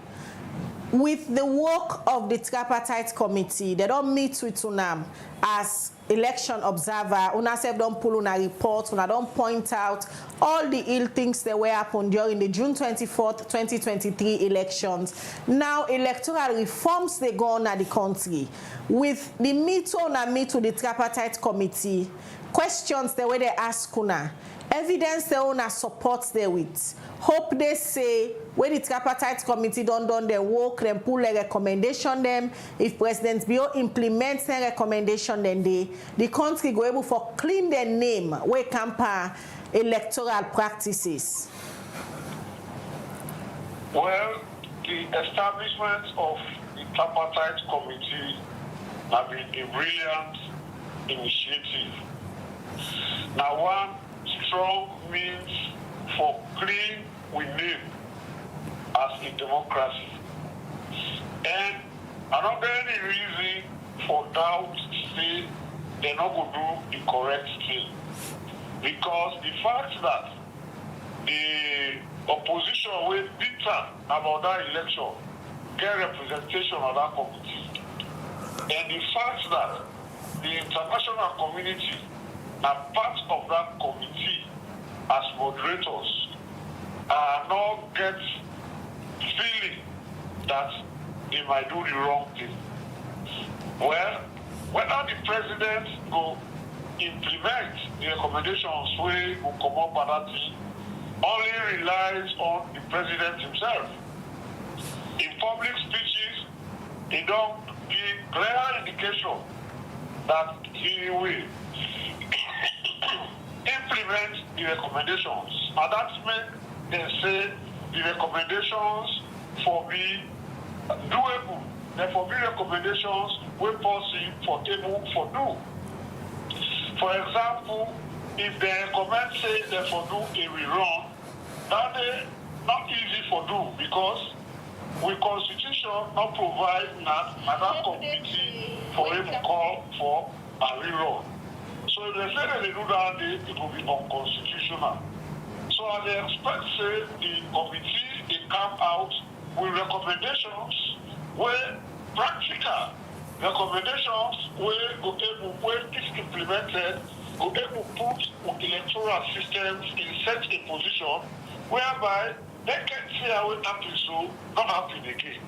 with the work of the tripartite committee, they don't meet with UNAM as election observer. UNA self don't pull una report, UNA don't point out all the ill things that were happened during the June 24th, 2023 elections. Now, electoral reforms they go on at the country. With the meet with the tripartite committee, questions the way they ask UNA, evidence they UNA supports there with. Hope they say when the tripartite committee don't done their work, then pull a recommendation them. If President Bio implements their recommendation, then the country go able for clean their name where camper electoral practices. Well, the establishment of the tripartite committee have been a brilliant initiative. Now, one strong means for clean we name as a democracy. And I don't get any reason for doubt to say they're not going to do the correct thing. Because the fact that the opposition will bitter about that election get representation of that committee. And the fact that the international community are part of that committee as moderators not get feeling that they might do the wrong thing. Well, whether the president will implement the recommendations where will come up at that thing only relies on the president himself. In public speeches, he don't give clear indication that he will implement the recommendations. And that's when they say the recommendations for be doable. Therefore, be recommendations we possible for able for do. For example, if they recommend say they for do a rerun, that is not easy for do because with constitution not provide that committee for able call for a rerun. So if they say that they do that, it will be unconstitutional. So I expect say the committee they come out with recommendations where practical recommendations where go able where if implemented go able put electoral systems in such a position whereby they can see how it happens so not happen again.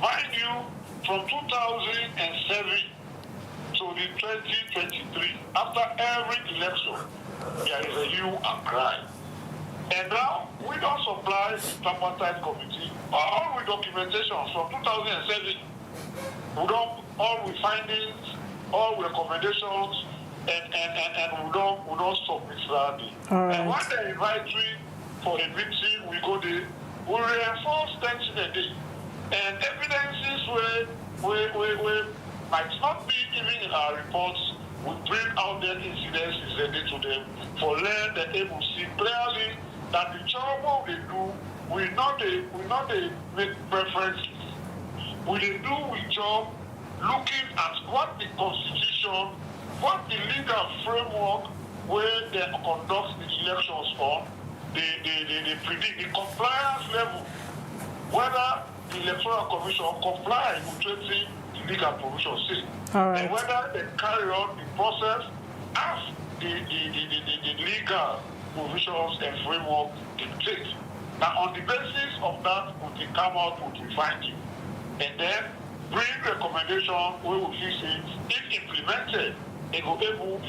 Mind you, from 2007 to the 2023, after every election, there is a hue and cry. And now, we don't supply the tripartite committee all with documentation from 2007. We don't, all with findings, all with recommendations, and we don't submit that. And when they invite me for a meeting, we go there, we reinforce things in a day. And evidences where might not be even in our reports, we bring out their incidents to them for learn the able to see clearly that the job they do will not make preferences. We do with job looking at what the constitution, what the legal framework where they conduct the elections on, they predict the compliance level, whether the electoral commission comply with 20 legal provisions say, and whether they carry on the process as the legal provisions and framework dictate. Now, on the basis of that, we can come out with a finding, and then bring recommendation where we fix it. If implemented, it will able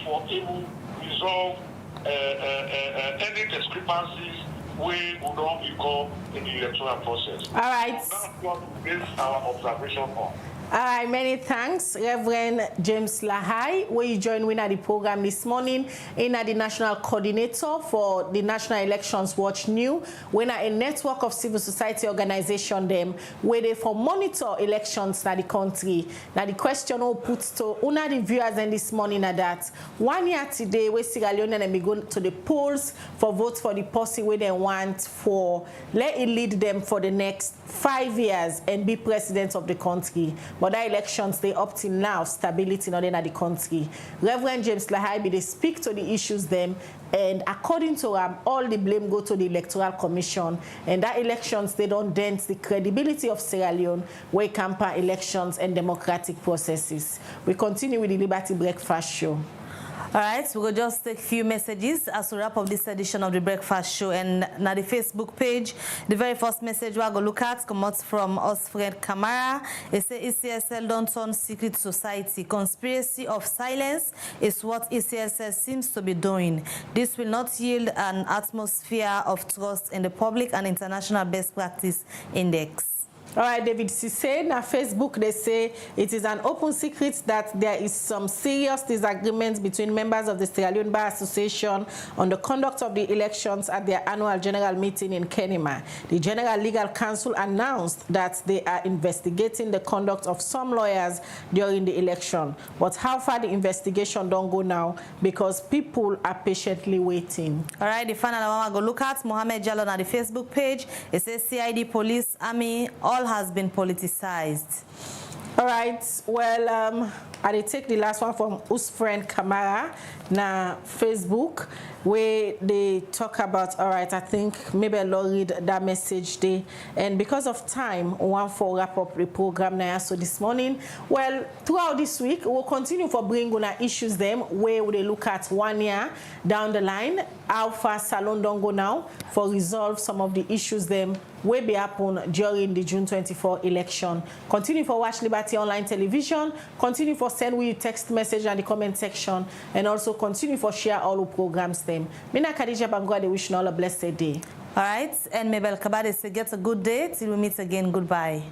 resolve any discrepancies we will not become in the electoral process. All right. That's what we base our observation on. All right, many thanks, Reverend James Lahai, where you joined me at the program this morning, in the National Coordinator for the National Elections Watch New, when a network of civil society organization them, where they for monitor elections in the country. Now the question will put to una the viewers in this morning are that 1 year today, where Sierra Leone and we go to the polls for vote for the policy where they want for, let it lead them for the next 5 years and be president of the country. But the elections, they up till now, stability not in the country. Reverend James Lahai, they speak to the issues them, and according to all the blame go to the Electoral Commission, and that elections, they don't dent the credibility of Sierra Leone, where campaign elections and democratic processes. We continue with the Liberty Breakfast Show. All right, so we'll just take a few messages as we wrap up this edition of the Breakfast Show. And now the Facebook page, the very first message we're going to look at comes from Alfred Kamanda. It says ECSL don't turn secret society. Conspiracy of silence is what ECSL seems to be doing. This will not yield an atmosphere of trust in the public and international best practice index. All right, David Cisse, na Facebook, they say it is an open secret that there is some serious disagreements between members of the Sierra Leone Bar Association on the conduct of the elections at their annual general meeting in Kenema. The General Legal Counsel announced that they are investigating the conduct of some lawyers during the election. But how far the investigation don't go now, because people are patiently waiting. All right, the final one I go look at, Mohammed Jalon on the Facebook page. It says CID, police, army, all has been politicized. All right, well, I take the last one from Augustine Sorie na Facebook, where they talk about, all right, I think maybe I'll read that message there. And because of time, we want to wrap up the program now. So this morning, well, throughout this week, we'll continue for bringing on issues them, where they look at 1 year down the line, how far Salon don't go now for resolve some of the issues them will be happen during the June 24 election. Continue for watch Liberty Online Television, continue for send we text message in the comment section, and also continue for share all the programs them. Mina Khadija Bangwa, they wish you all a blessed day. All right, and Mabel Kabade say get a good day till we meet again. Goodbye.